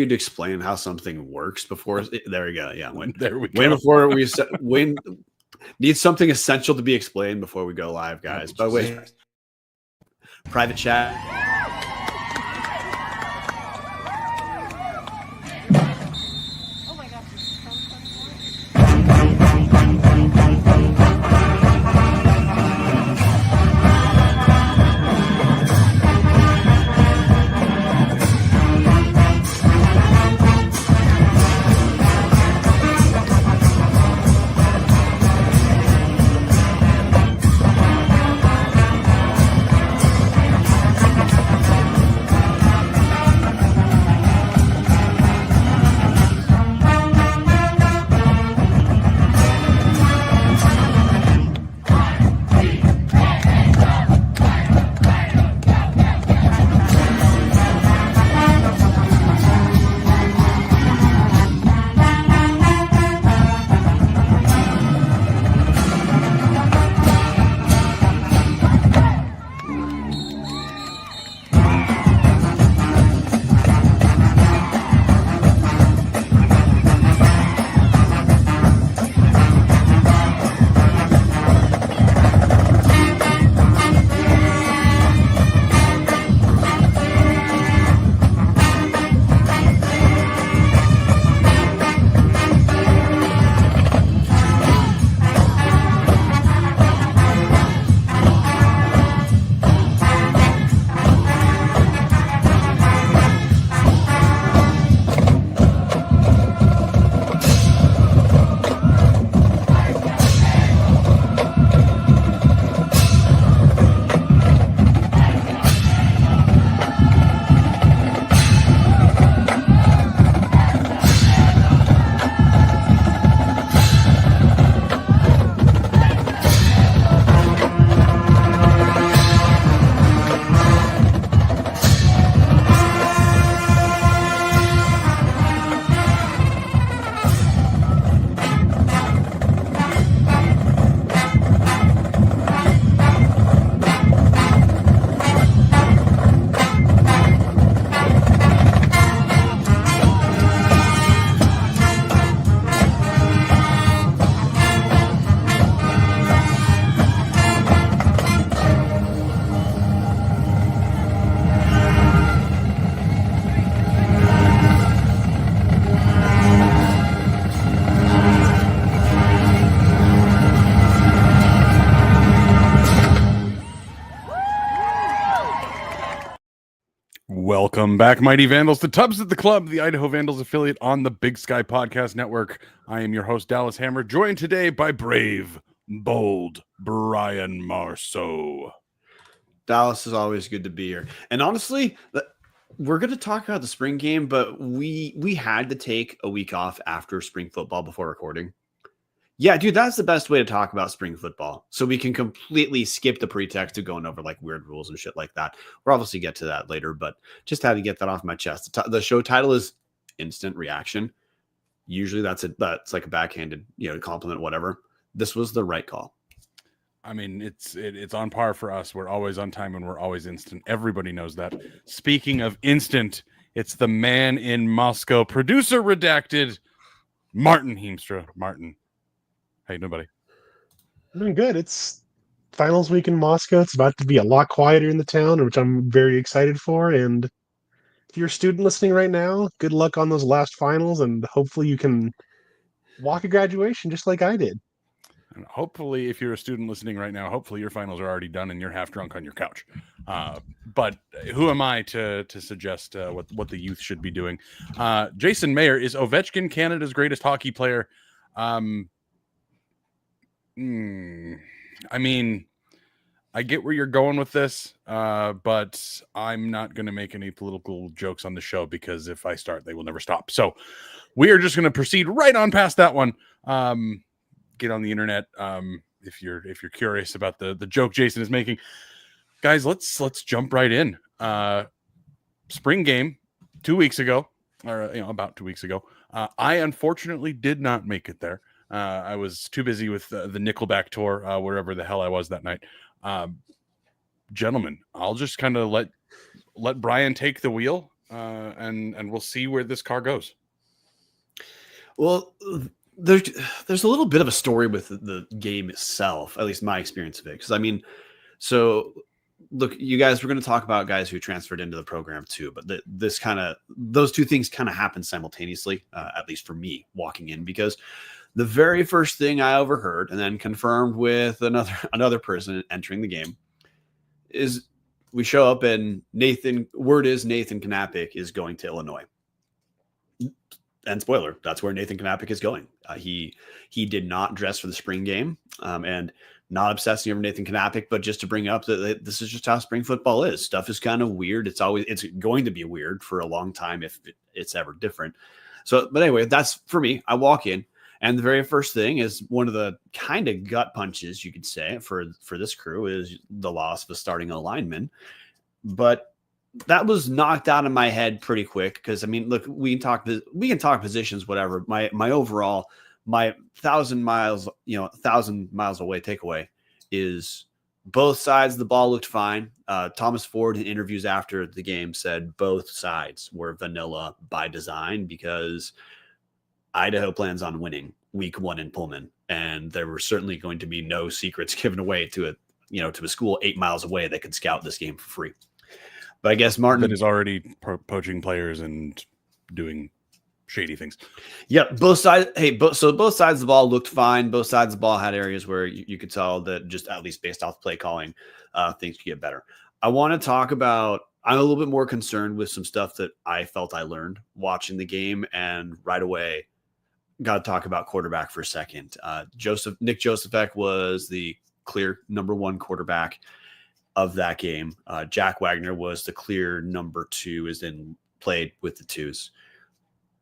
to explain how something works before. There we go. Yeah, There we way go. before we need something essential to be explained before we go live, guys. By the way, private chat. Welcome back, Mighty Vandals, to Tubs at the Club, the Idaho Vandals affiliate on the Big Sky Podcast Network. I am your host, Dallas Hammer, joined today by brave, bold Brian Marceau. Dallas is always good to be here. And honestly, we're going to talk about the spring game, but we had to take a week off after spring football before recording. Yeah, dude, that's the best way to talk about spring football. So we can completely skip the pretext of going over like weird rules and shit like that. We'll obviously get to that later, but just had to get that off my chest. The show title is Instant Reaction. Usually that's like a backhanded, compliment, whatever. This was the right call. I mean, it's on par for us. We're always on time and we're always instant. Everybody knows that. Speaking of instant, it's the man in Moscow, producer redacted, Martin Heemstra. Martin. How you doing, buddy? I'm doing good. It's finals week in Moscow. It's about to be a lot quieter in the town, which I'm very excited for. And if you're a student listening right now, good luck on those last finals, and hopefully you can walk a graduation just like I did. And hopefully, if you're a student listening right now, hopefully your finals are already done and you're half drunk on your couch. But who am I to suggest what the youth should be doing? Jason Mayer, is Ovechkin Canada's greatest hockey player? I mean, I get where you're going with this, but I'm not going to make any political jokes on the show because if I start, they will never stop. So we are just going to proceed right on past that one. Get on the internet if you're curious about the joke Jason is making. Guys, let's jump right in. Spring game 2 weeks ago, or about 2 weeks ago. I unfortunately did not make it there. I was too busy with the Nickelback tour, wherever the hell I was that night. Gentlemen, I'll just kind of let Brian take the wheel. and we'll see where this car goes. Well, there's a little bit of a story with the game itself, at least my experience of it. Because I mean, so look, you guys, we're going to talk about guys who transferred into the program too, but those two things kind of happen simultaneously, at least for me walking in, because the very first thing I overheard and then confirmed with another person entering the game is we show up and word is Nathan Knapik is going to Illinois. And spoiler, that's where Nathan Knapik is going. He did not dress for the spring game, and not obsessing over Nathan Knapik, but just to bring up that this is just how spring football is. Stuff is kind of weird. It's going to be weird for a long time if it's ever different. So, but anyway, that's for me. I walk in, and the very first thing is one of the kind of gut punches you could say for this crew is the loss of a starting lineman, but that was knocked out of my head pretty quick. Because I mean, look, we can talk positions, whatever. My overall, my 1,000 miles away takeaway is both sides of the ball looked fine. Thomas Ford in interviews after the game said both sides were vanilla by design because Idaho plans on winning week 1 in Pullman, and there were certainly going to be no secrets given away to a school 8 miles away that could scout this game for free. But I guess Martin is already poaching players and doing shady things. Yeah, both sides. So both sides of the ball looked fine. Both sides of the ball had areas where you could tell that just at least based off play calling, things could get better. I want to talk about. I'm a little bit more concerned with some stuff that I felt I learned watching the game, and right away, got to talk about quarterback for a second. Nick Joseph was the clear number 1 quarterback of that game. Jack Wagner was the clear number 2, as in played with the twos.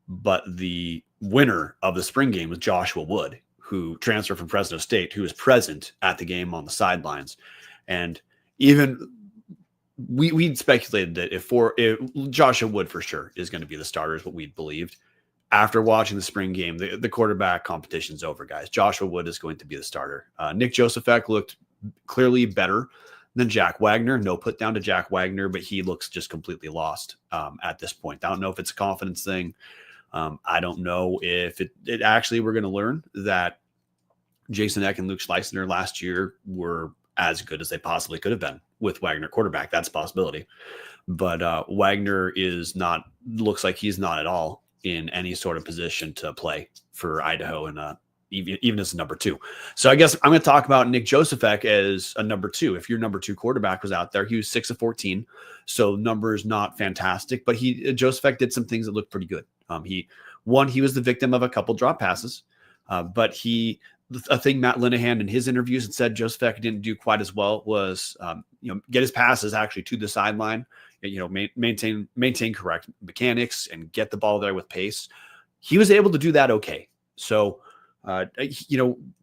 But the winner of the spring game was Joshua Wood, who transferred from Fresno State, who was present at the game on the sidelines. And even we'd speculated that if Joshua Wood for sure is going to be the starter, is what we believed. After watching the spring game, the quarterback competition's over, guys. Joshua Wood is going to be the starter. Nick Joseph looked clearly better than Jack Wagner. No put down to Jack Wagner, but he looks just completely lost at this point. I don't know if it's a confidence thing. I don't know if it actually, we're going to learn that Jason Eck and Luke Schleisner last year were as good as they possibly could have been with Wagner quarterback. That's a possibility. But Wagner looks like he's not at all in any sort of position to play for Idaho, and even as a number 2. So I guess I'm going to talk about Nick Joseph as a number 2. If your number 2 quarterback was out there, he was 6 of 14. So numbers not fantastic, but Joseph did some things that looked pretty good. He was the victim of a couple drop passes, but a thing Matt Linehan in his interviews had said Joseph didn't do quite as well was, get his passes actually to the sideline, maintain correct mechanics and get the ball there with pace. He was able to do that. Okay. So,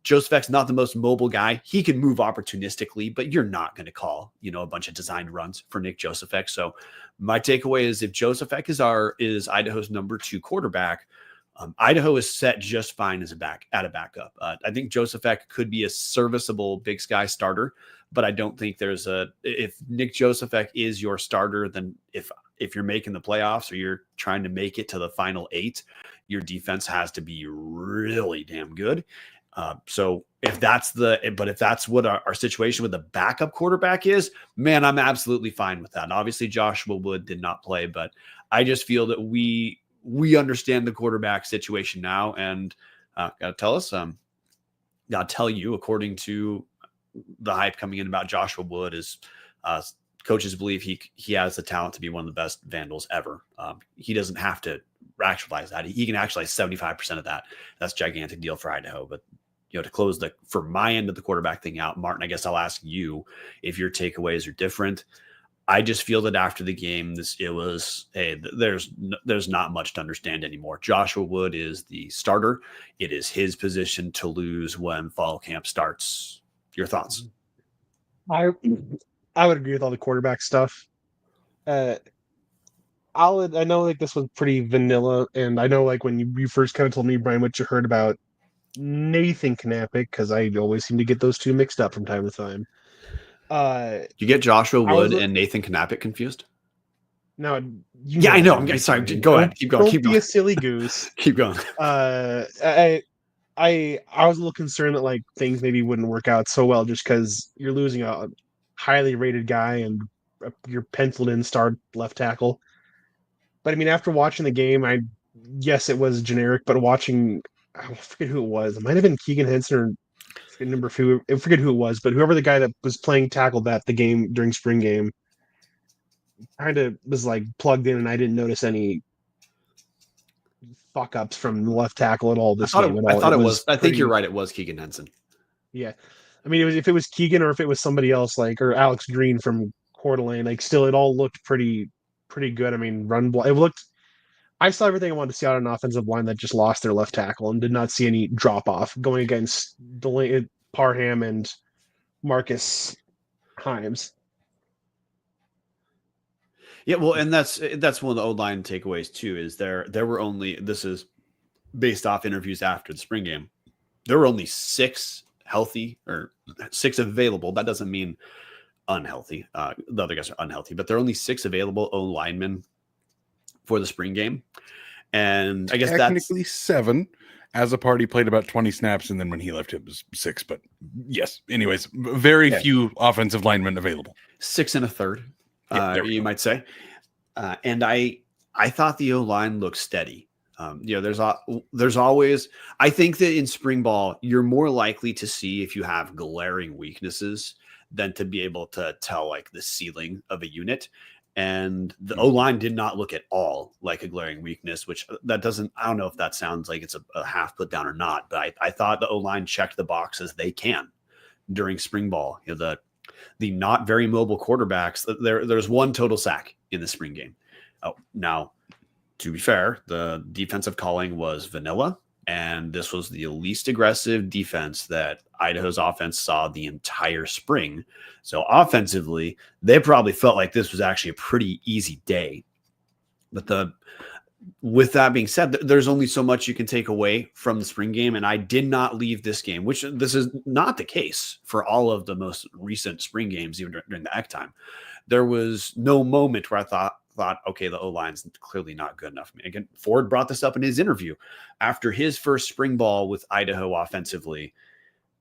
Joseph not the most mobile guy. He can move opportunistically, but you're not going to call, a bunch of designed runs for Nick Joseph. So my takeaway is if Joseph is Idaho's number 2 quarterback, Idaho is set just fine as a backup. I think Joseph could be a serviceable Big Sky starter, but I don't think if Nick Joseph is your starter, then if you're making the playoffs or you're trying to make it to the final 8, your defense has to be really damn good. So if that's what our situation with the backup quarterback is, man, I'm absolutely fine with that. And obviously Joshua Wood did not play, but I just feel that we understand the quarterback situation now, and gotta tell you, according to the hype coming in about Joshua Wood, is coaches believe he has the talent to be one of the best Vandals ever. He doesn't have to actualize that. He can actualize 75% of that. That's a gigantic deal for Idaho. But to close for my end of the quarterback thing out, Martin, I guess I'll ask you if your takeaways are different. I just feel that after the game, there's not much to understand anymore. Joshua Wood is the starter. It is his position to lose when fall camp starts. Your thoughts? I would agree with all the quarterback stuff. I know this was pretty vanilla, and I know when you first kind of told me, Brian, what you heard about Nathan Knapik, because I always seem to get those two mixed up from time to time. You get Joshua Wood and Nathan Knapik confused? Now, Yeah, I know. I'm sorry. Go ahead. Keep going. Don't Keep be going. a silly goose. Keep going. I was a little concerned that like things maybe wouldn't work out so well just because you're losing a highly rated guy and your penciled in star left tackle. But I mean, after watching the game, yes, it was generic, but watching, I forget who it was. It might have been Keegan Henson or I forget who it was, but whoever the guy that was playing tackle that the game during spring game kind of was like plugged in, and I didn't notice any fuck ups from the left tackle at all this game at all. I thought it was. I think you're pretty- right. It was Keegan Henson. Yeah, I mean, if it was Keegan or if it was somebody else, like or Alex Green from Coeur d'Alene, like still, it all looked pretty good. I mean, it looked. I saw everything I wanted to see out of an offensive line that just lost their left tackle and did not see any drop off going against Parham and Marcus Himes. Yeah, well, and that's one of the O-line takeaways too. Is there were only, this is based off interviews after the spring game, there were only 6 healthy or 6 available. That doesn't mean unhealthy. The other guys are unhealthy, but there are only 6 available O linemen for the spring game. And I guess technically 7, as a party played about 20 snaps, and then when he left it was 6. But yes, anyways, very few offensive linemen available. 6 and a third, you might say. And I thought the O line looked steady. There's always, I think that in spring ball, you're more likely to see if you have glaring weaknesses than to be able to tell like the ceiling of a unit. And the O line did not look at all like a glaring weakness, which that doesn't, I don't know if that sounds like it's a half put down or not, but I thought the O line checked the boxes they can during spring ball. The not very mobile quarterbacks, there's 1 total sack in the spring game. Oh, now, to be fair, the defensive calling was vanilla, and this was the least aggressive defense that Idaho's offense saw the entire spring. So offensively, they probably felt like this was actually a pretty easy day. But with that being said, there's only so much you can take away from the spring game, and I did not leave this game, which this is not the case for all of the most recent spring games, even during the EC time. There was no moment where I thought, okay, the O-line's clearly not good enough. I mean, again, Ford brought this up in his interview after his first spring ball with Idaho offensively.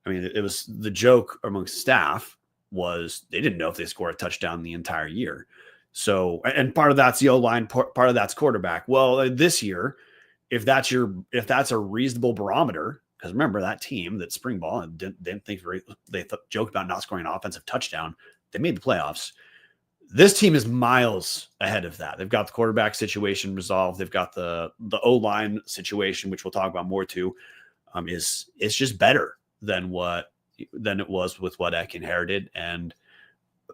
I mean, it was the joke amongst staff was they didn't know if they scored a touchdown the entire year. So, and part of that's the O-line, part of that's quarterback. Well, this year, if that's a reasonable barometer, because remember that team that spring ball and didn't think they joked about not scoring an offensive touchdown, they made the playoffs. This team is miles ahead of that. They've got the quarterback situation resolved. They've got the O-line situation, which we'll talk about more too. It's just better than it was with what Eck inherited, and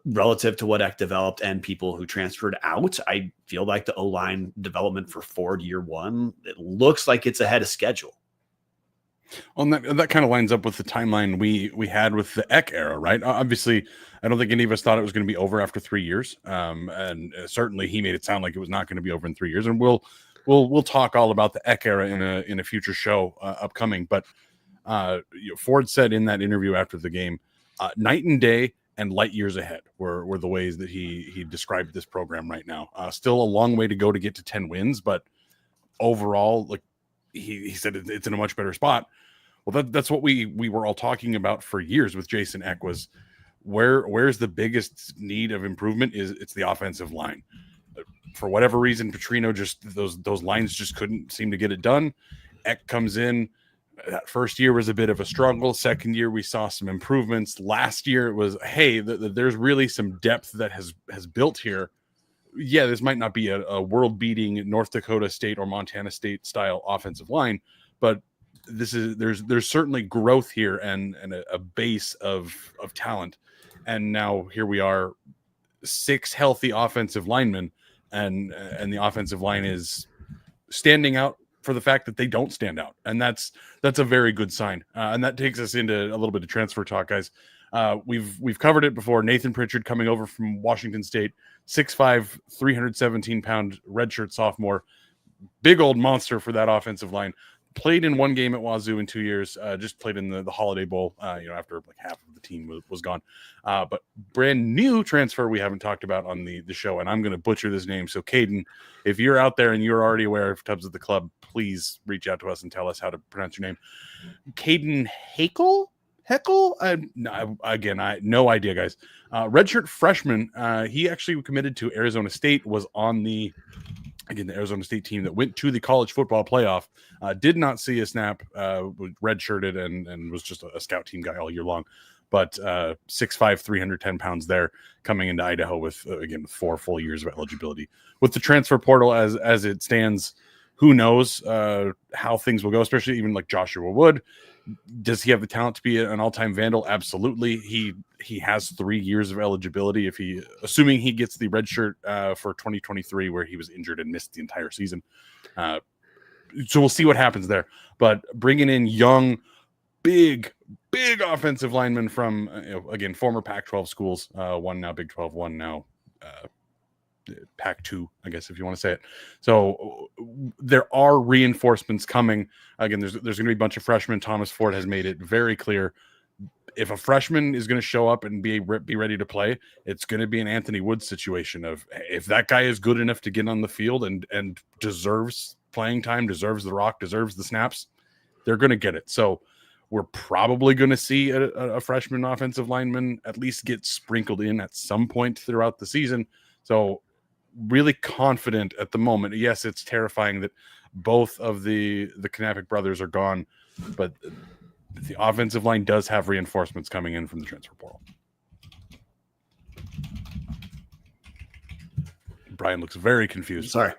relative to what Eck developed and people who transferred out. I feel like the O-line development for Ford year 1, it looks like it's ahead of schedule. Well, and that kind of lines up with the timeline we had with the Eck era, right? Obviously, I don't think any of us thought it was going to be over after 3 years, and certainly he made it sound like it was not going to be over in 3 years. And we'll talk all about the Eck era in a future show upcoming. But Ford said in that interview after the game, night and day and light years ahead were the ways that he described this program right now. Still a long way to go to get to 10 wins, but overall, like he said, it's in a much better spot. Well, that's what we were all talking about for years with Jason Eck was where's the biggest need of improvement it's the offensive line. For whatever reason, Petrino just those lines just couldn't seem to get it done. Eck comes in. That first year was a bit of a struggle. Second year, we saw some improvements. Last year, it was, hey, there's really some depth that has built here. Yeah, this might not be a world-beating North Dakota State or Montana State style offensive line, but there's certainly growth here and a base of talent. And now here we are, 6 healthy offensive linemen, and the offensive line is standing out for the fact that they don't stand out, and that's a very good sign. And that takes us into a little bit of transfer talk, guys. We've covered it before. Nathan Pritchard coming over from Washington State, 6'5", 317-pound redshirt sophomore, big old monster for that offensive line. played in one game at Wazoo in 2 years. Just played in the Holiday Bowl. After like half of the team was gone. But brand new transfer we haven't talked about on the show, and I'm going to butcher this name. So, Caden, if you're out there and you're already aware of Tubs of the Club, please reach out to us and tell us how to pronounce your name. Caden Heckle. No idea, guys. Redshirt freshman. He actually committed to Arizona State. Was on the Arizona State team that went to the college football playoff. Did not see a snap. Redshirted and was just a scout team guy all year long. But 6'5", 310 pounds there, coming into Idaho with 4 full years of eligibility. With the transfer portal as it stands, who knows how things will go, especially even like Joshua Wood. Does he have the talent to be an all-time Vandal? Absolutely. He has 3 years of eligibility assuming he gets the red shirt for 2023, where he was injured and missed the entire season. So we'll see what happens there. But bringing in young, big offensive linemen from former Pac-12 schools, one now Big 12, one now Pac-2, I guess, if you want to say it. So there are reinforcements coming. Again, there's going to be a bunch of freshmen. Thomas Ford has made it very clear. If a freshman is going to show up and be ready to play, it's going to be an Anthony Woods situation of, if that guy is good enough to get on the field and deserves playing time, deserves the rock, deserves the snaps, they're going to get it. So we're probably going to see a freshman offensive lineman at least get sprinkled in at some point throughout the season. So really confident at the moment. Yes, it's terrifying that both of the Knappich brothers are gone, but the offensive line does have reinforcements coming in from the transfer portal. Brian looks very confused. Sorry.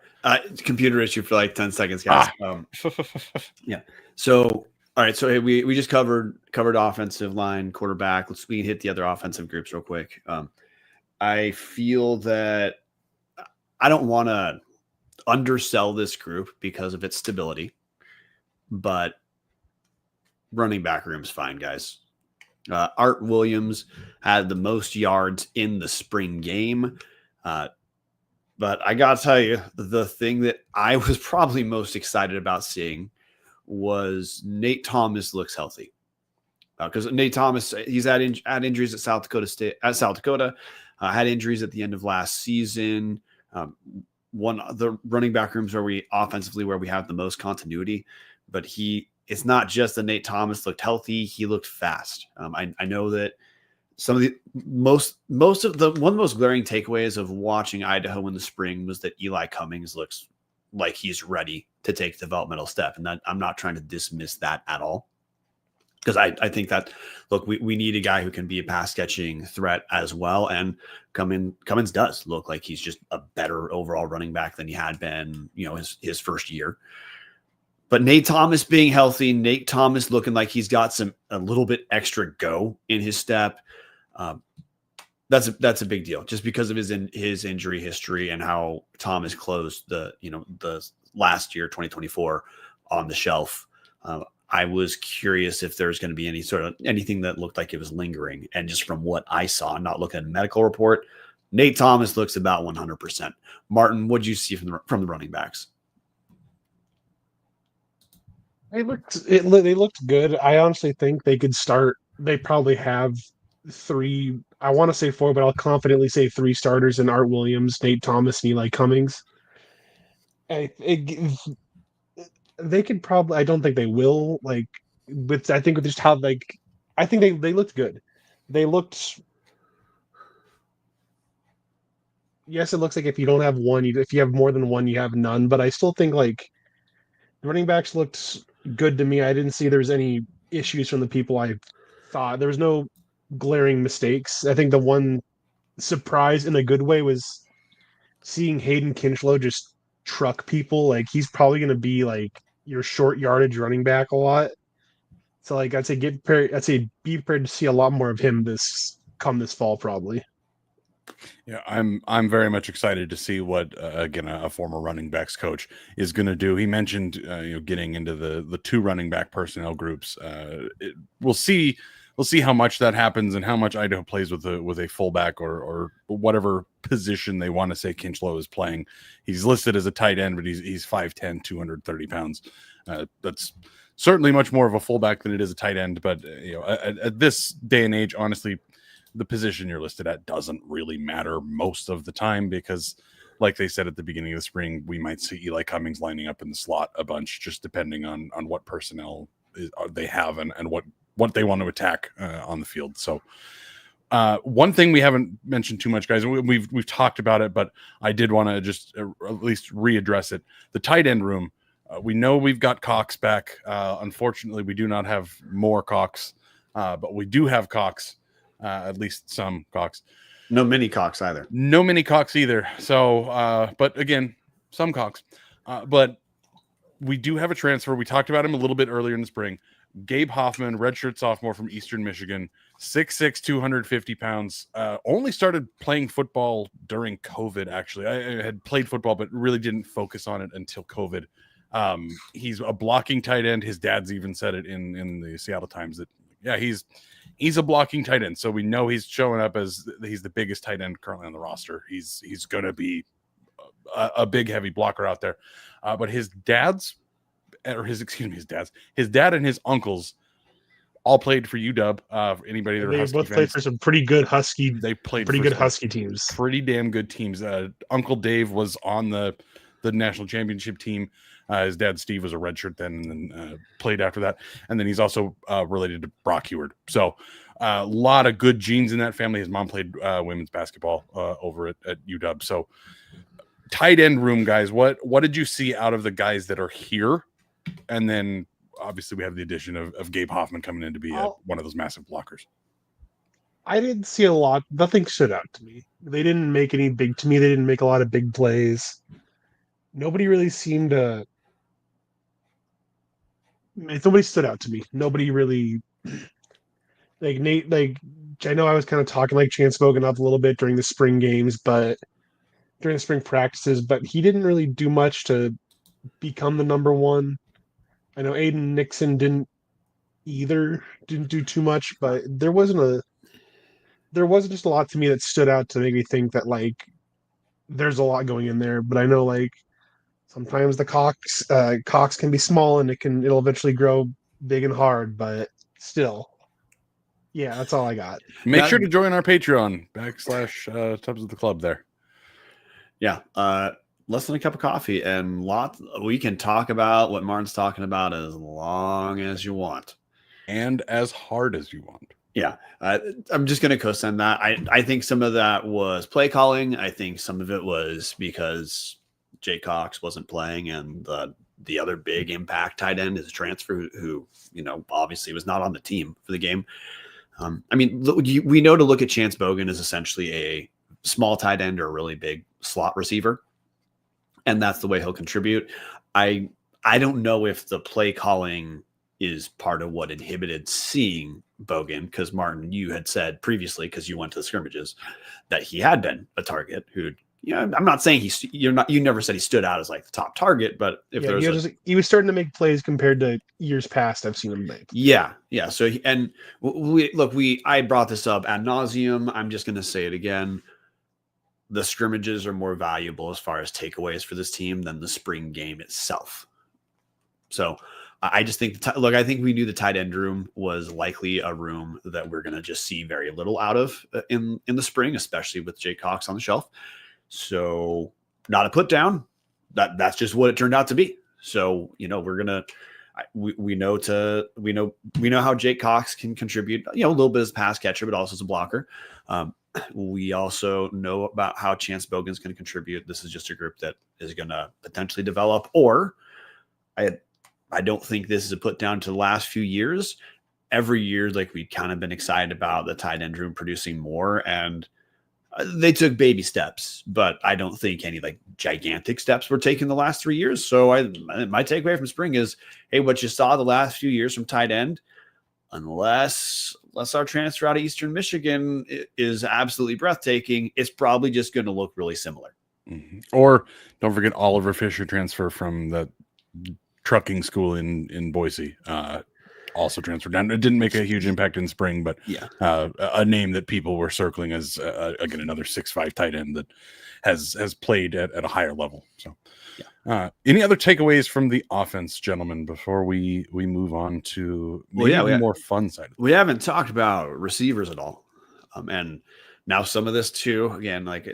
Computer issue for like 10 seconds, guys. Yeah. So, all right. So we just covered offensive line, quarterback. We can hit the other offensive groups real quick. I feel that I don't want to undersell this group because of its stability, but running back room's fine, guys. Art Williams had the most yards in the spring game. But I got to tell you, the thing that I was probably most excited about seeing was Nate Thomas looks healthy. Because Nate Thomas, he's had injuries at South Dakota, had injuries at the end of last season. One of the running back rooms where we have the most continuity, but it's not just that Nate Thomas looked healthy. He looked fast. I know that some of the one of the most glaring takeaways of watching Idaho in the spring was that Eli Cummings looks like he's ready to take a developmental step. And that, I'm not trying to dismiss that at all. Because I think that, look, we need a guy who can be a pass catching threat as well. And Cummins does look like he's just a better overall running back than he had been, his first year. But Nate Thomas being healthy, Nate Thomas looking like he's got a little bit extra go in his step. That's a big deal, just because of his injury history and how Thomas closed the last year, 2024, on the shelf. I was curious if there's going to be anything that looked like it was lingering. And just from what I saw, not looking at a medical report, Nate Thomas looks about 100%. Martin, what did you see from the running backs? They looked good. I honestly think they could start. They probably have 3. I want to say 4, but I'll confidently say 3 starters in Art Williams, Nate Thomas, and Eli Cummings. They could probably. I don't think they will. I think with just how I think they looked good. They looked. Yes, it looks like if you don't have one, if you have more than one, you have none. But I still think the running backs looked good to me. I didn't see there was any issues from the people I thought. There was no glaring mistakes. I think the one surprise in a good way was seeing Hayden Kinchlow just truck people. He's probably going to be your short yardage running back a lot. So I'd say be prepared to see a lot more of him this fall probably. Yeah, I'm very much excited to see what again a former running backs coach is going to do. He mentioned getting into the 2 running back personnel groups. We'll see we'll see how much that happens and how much Idaho plays with a fullback or whatever position they want to say Kinchlow is playing. He's listed as a tight end, but he's 5'10", 230 pounds. That's certainly much more of a fullback than it is a tight end. But at this day and age, honestly, the position you're listed at doesn't really matter most of the time because, like they said at the beginning of the spring, we might see Eli Cummings lining up in the slot a bunch, just depending on what personnel they have and what they want to attack on the field. So one thing we haven't mentioned too much, guys, we've talked about it, but I did want to just at least readdress it. The tight end room. We know we've got Cox back. Unfortunately, we do not have more Cox, but we do have Cox. At least some Cox. No mini Cox either. No mini Cox either. So, but again, some Cox. But we do have a transfer. We talked about him a little bit earlier in the spring. Gabe Hoffman, redshirt sophomore from Eastern Michigan, 6'6", 250 pounds. Only started playing football during COVID, actually. I had played football, but really didn't focus on it until COVID. He's a blocking tight end. His dad's even said it in the Seattle Times that, yeah, he's a blocking tight end, so we know he's showing up as he's the biggest tight end currently on the roster. He's going to be a big, heavy blocker out there. But his dad and his uncles all played for UW. Anybody that they Husky both fans, played for some pretty good Husky. They played pretty for good some Husky teams. Pretty damn good teams. Uncle Dave was on the national championship team. His dad, Steve, was a redshirt then and then played after that. And then he's also related to Brock Heward. So a lot of good genes in that family. His mom played women's basketball over at UW. So tight end room, guys, what did you see out of the guys that are here? And then obviously we have the addition of Gabe Hoffman coming in to be one of those massive blockers. I didn't see a lot. Nothing stood out to me. They didn't make any big, to me, they didn't make a lot of big plays. Nobody really seemed to, nobody stood out to me. Nobody really, like Nate, like, I know I was kind of talking like Chance Bogan up a little bit during the spring games, but during the spring practices, but he didn't really do much to become the number one. I know Aiden Nixon didn't do too much, but there wasn't just a lot to me that stood out to make me think that like there's a lot going in there. But I know like sometimes the Cox can be small and it'll eventually grow big and hard, but still. Yeah, that's all I got. Make sure to join our Patreon / Tubs of the Club there. Yeah. Less than a cup of coffee and we can talk about what Martin's talking about as long as you want. And as hard as you want. Yeah. I'm just going to co-sign that. I think some of that was play calling. I think some of it was because Jay Cox wasn't playing and the other big impact tight end is a transfer who obviously was not on the team for the game. I mean, we know to look at Chance Bogan as essentially a small tight end or a really big slot receiver. And that's the way he'll contribute. I don't know if the play calling is part of what inhibited seeing Bogan, because Martin, you had said previously, because you went to the scrimmages, that he had been a target who, I'm not saying you never said he stood out as like the top target, but if he was starting to make plays compared to years past I've seen him make. Yeah. So I brought this up ad nauseum. I'm just going to say it again. The scrimmages are more valuable as far as takeaways for this team than the spring game itself. So I just think, I think we knew the tight end room was likely a room that we're going to just see very little out of in the spring, especially with Jay Cox on the shelf. So not a put down. That's just what it turned out to be. So, we're going to, we know how Jake Cox can contribute, a little bit as a pass catcher, but also as a blocker. We also know about how Chance Bogan is going to contribute. This is just a group that is going to potentially develop, or I don't think this is a put down to the last few years. Every year, like we've kind of been excited about the tight end room producing more, and they took baby steps, but I don't think any like gigantic steps were taken the last 3 years. So my takeaway from spring is, hey, what you saw the last few years from tight end, unless our transfer out of Eastern Michigan is absolutely breathtaking, it's probably just going to look really similar. Mm-hmm. Or don't forget Oliver Fisher transfer from the trucking school in Boise. also transferred down. It didn't make a huge impact in spring, but Yeah. A name that people were circling as again another 6'5" tight end that has played at a higher level. So, any other takeaways from the offense, gentlemen, before we move on to maybe the more fun side? We haven't talked about receivers at all, and now some of this too. Again, like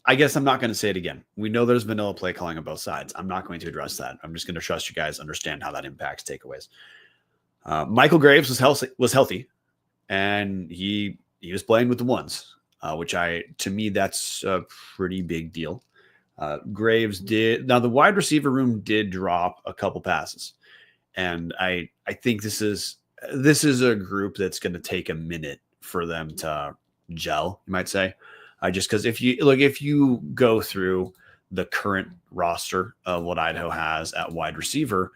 I guess I'm not going to say it again. We know there's vanilla play calling on both sides. I'm not going to address that. I'm just going to trust you guys understand how that impacts takeaways. Michael Graves was healthy, and he was playing with the ones, which to me that's a pretty big deal. Graves did. Now the wide receiver room did drop a couple passes, and I think this is a group that's going to take a minute for them to gel, you might say. Just because if you go through the current roster of what Idaho has at wide receiver,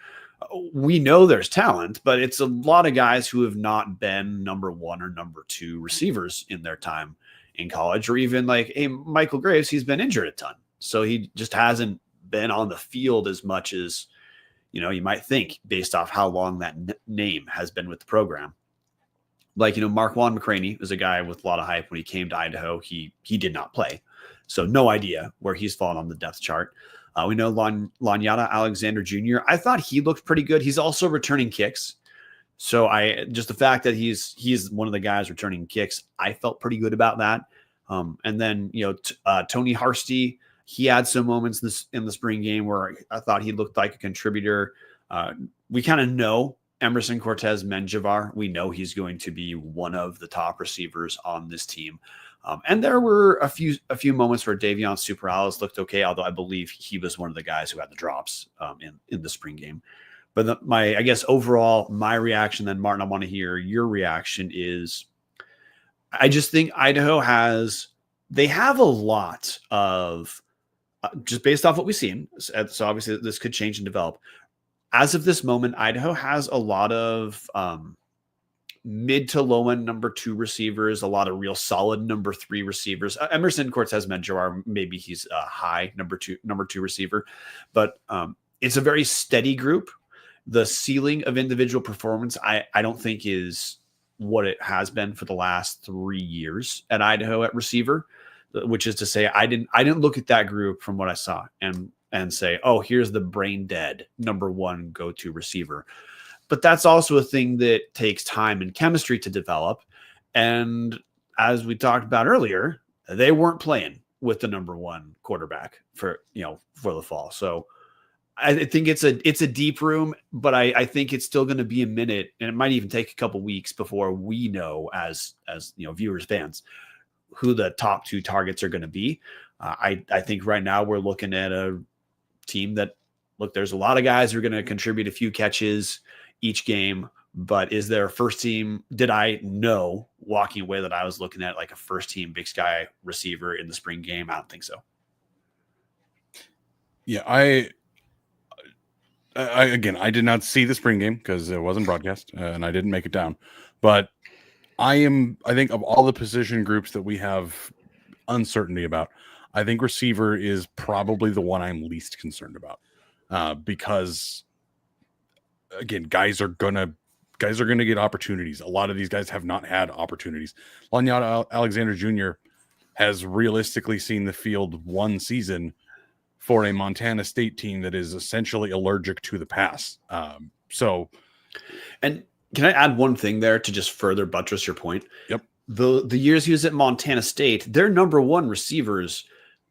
we know there's talent, but it's a lot of guys who have not been number 1 or number 2 receivers in their time in college, or even like Michael Graves, he's been injured a ton. So he just hasn't been on the field as much as, you might think based off how long that name has been with the program. Like, Marquand McCraney was a guy with a lot of hype when he came to Idaho. He did not play. So no idea where he's fallen on the depth chart. We know Lanyata Alexander Jr. I thought he looked pretty good. He's also returning kicks. So just the fact that he's one of the guys returning kicks, I felt pretty good about that. And then, Tony Harsty, he had some moments in the spring game where I thought he looked like a contributor. We kind of know Emerson Cortez Menjivar. We know he's going to be one of the top receivers on this team. And there were a few moments where Davion Superales looked okay, although I believe he was one of the guys who had the drops in the spring game. But I guess overall, my reaction then, Martin, I want to hear your reaction is I just think Idaho they have a lot of, just based off what we've seen. So obviously this could change and develop. As of this moment, Idaho has a lot of mid to low end number 2 receivers, a lot of real solid number 3 receivers. Emerson Cortez Menjivar, maybe he's a high number two receiver, but it's a very steady group. The ceiling of individual performance, I don't think is what it has been for the last 3 years at Idaho at receiver, which is to say, I didn't look at that group from what I saw and say, oh, here's the brain dead number 1 go-to receiver. But that's also a thing that takes time and chemistry to develop. And as we talked about earlier, they weren't playing with the number 1 quarterback for the fall. So I think it's a deep room, but I think it's still going to be a minute, and it might even take a couple weeks before we know as viewers, fans, who the top 2 targets are going to be. I think right now we're looking at a team that, there's a lot of guys who are going to contribute a few catches each game, but is there a first team? Did I know walking away that I was looking at like a first team Big Sky receiver in the spring game? I don't think so. Yeah, I did not see the spring game because it wasn't broadcast and I didn't make it down. But I think of all the position groups that we have uncertainty about, I think receiver is probably the one I'm least concerned about because, again, guys are gonna get opportunities. A lot of these guys have not had opportunities. Lanyata Alexander Jr. has realistically seen the field 1 season for a Montana State team that is essentially allergic to the pass. And can I add one thing there to just further buttress your point? Yep. The years he was at Montana State, their number 1 receivers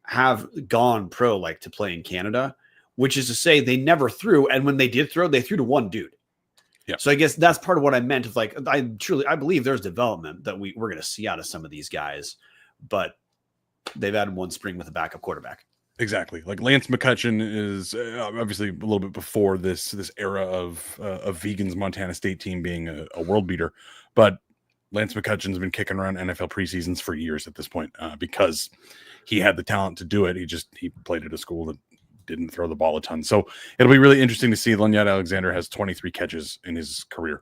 have gone pro, like to play in Canada, which is to say they never threw. And when they did throw, they threw to 1 dude. Yeah. So I guess that's part of what I meant of like, I believe there's development that we're going to see out of some of these guys, but they've had 1 spring with a backup quarterback. Exactly. Like Lance McCutcheon is obviously a little bit before this era of Vegan's Montana State team being a world beater, but Lance McCutcheon's been kicking around NFL preseasons for years at this point because he had the talent to do it. He played at a school that didn't throw the ball a ton. So it'll be really interesting to see. Lanyata Alexander has 23 catches in his career.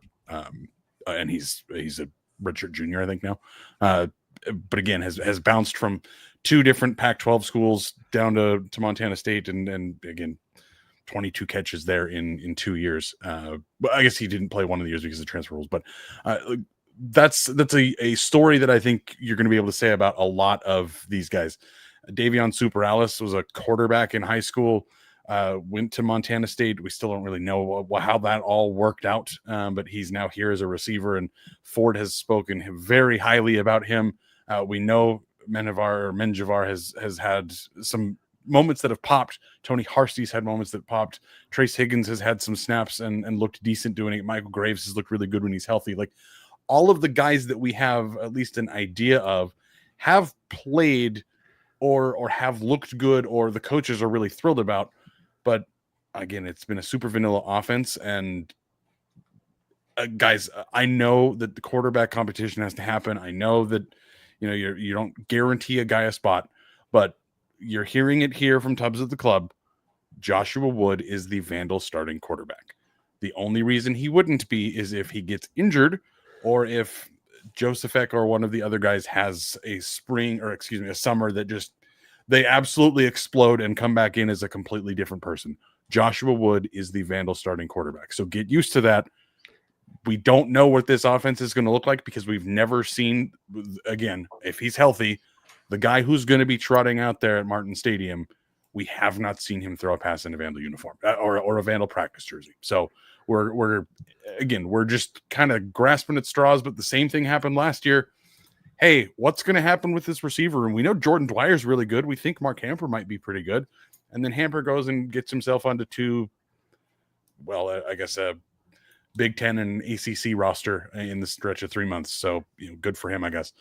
And he's a redshirt junior, I think now. But again, has bounced from 2 different Pac-12 schools down to Montana State. And again, 22 catches there in 2 years. But I guess he didn't play one of the years because of transfer rules. But that's a story that I think you're going to be able to say about a lot of these guys. Davion Super-Alice was a quarterback in high school, went to Montana State. We still don't really know how that all worked out, but he's now here as a receiver, and Ford has spoken very highly about him. We know Menjivar has had some moments that have popped. Tony Harsty's had moments that popped. Trace Higgins has had some snaps and looked decent doing it. Michael Graves has looked really good when he's healthy. Like, all of the guys that we have at least an idea of have played or have looked good, or the coaches are really thrilled about. But again, it's been a super vanilla offense. And guys, I know that the quarterback competition has to happen. I know that, you don't guarantee a guy a spot, but you're hearing it here from Tubbs at the club. Joshua Wood is the Vandal starting quarterback. The only reason he wouldn't be is if he gets injured, or if Josephek or one of the other guys has a summer that just they absolutely explode and come back in as a completely different person. Joshua Wood is the Vandal starting quarterback. So get used to that. We don't know what this offense is going to look like because we've never seen, again, if he's healthy, the guy who's going to be trotting out there at Martin Stadium, we have not seen him throw a pass in a Vandal uniform or a Vandal practice jersey. So we're just kind of grasping at straws, but the same thing happened last year. Hey, what's going to happen with this receiver? And we know Jordan Dwyer's really good. We think Mark Hamper might be pretty good. And then Hamper goes and gets himself onto a Big Ten and ACC roster in the stretch of 3 months. So, good for him, I guess.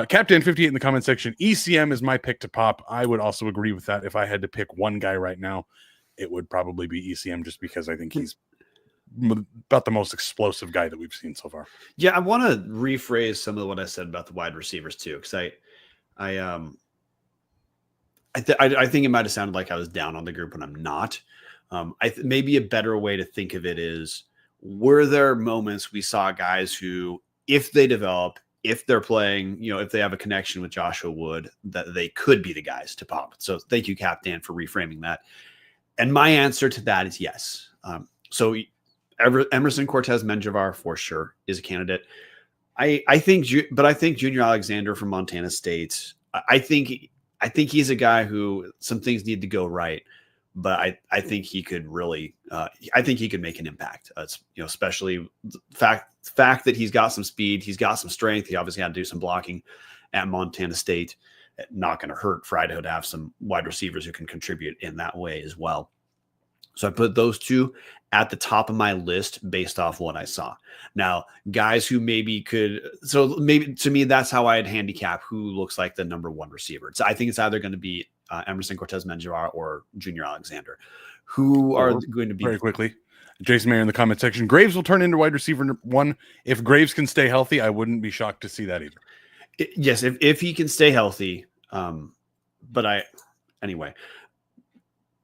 Captain 58 in the comment section. ECM is my pick to pop. I would also agree with that. If I had to pick one guy right now, it would probably be ECM, just because I think he's about the most explosive guy that we've seen so far. Yeah, I want to rephrase some of what I said about the wide receivers too, because I think it might have sounded like I was down on the group when I'm not. Maybe a better way to think of it is, were there moments we saw guys who, if they develop, if they're playing, if they have a connection with Joshua Wood, that they could be the guys to pop? So thank you, Captain, for reframing that. And my answer to that is yes. So Emerson Cortez Menjivar for sure is a candidate. I think Junior Alexander from Montana State, I think he's a guy who some things need to go right, but I think he could really, I think he could make an impact. Especially the fact that he's got some speed, he's got some strength. He obviously had to do some blocking at Montana State. Not going to hurt for Idaho to have some wide receivers who can contribute in that way as well. So I put those two at the top of my list based off what I saw. Now, guys who maybe to me, that's how I'd handicap who looks like the number one receiver. So I think it's either going to be Emerson Cortez Menjivar or Junior Alexander, who are going to be very quickly. Jason Mayer in the comment section. Graves will turn into wide receiver one. If Graves can stay healthy, I wouldn't be shocked to see that either. Yes, if he can stay healthy. Anyway.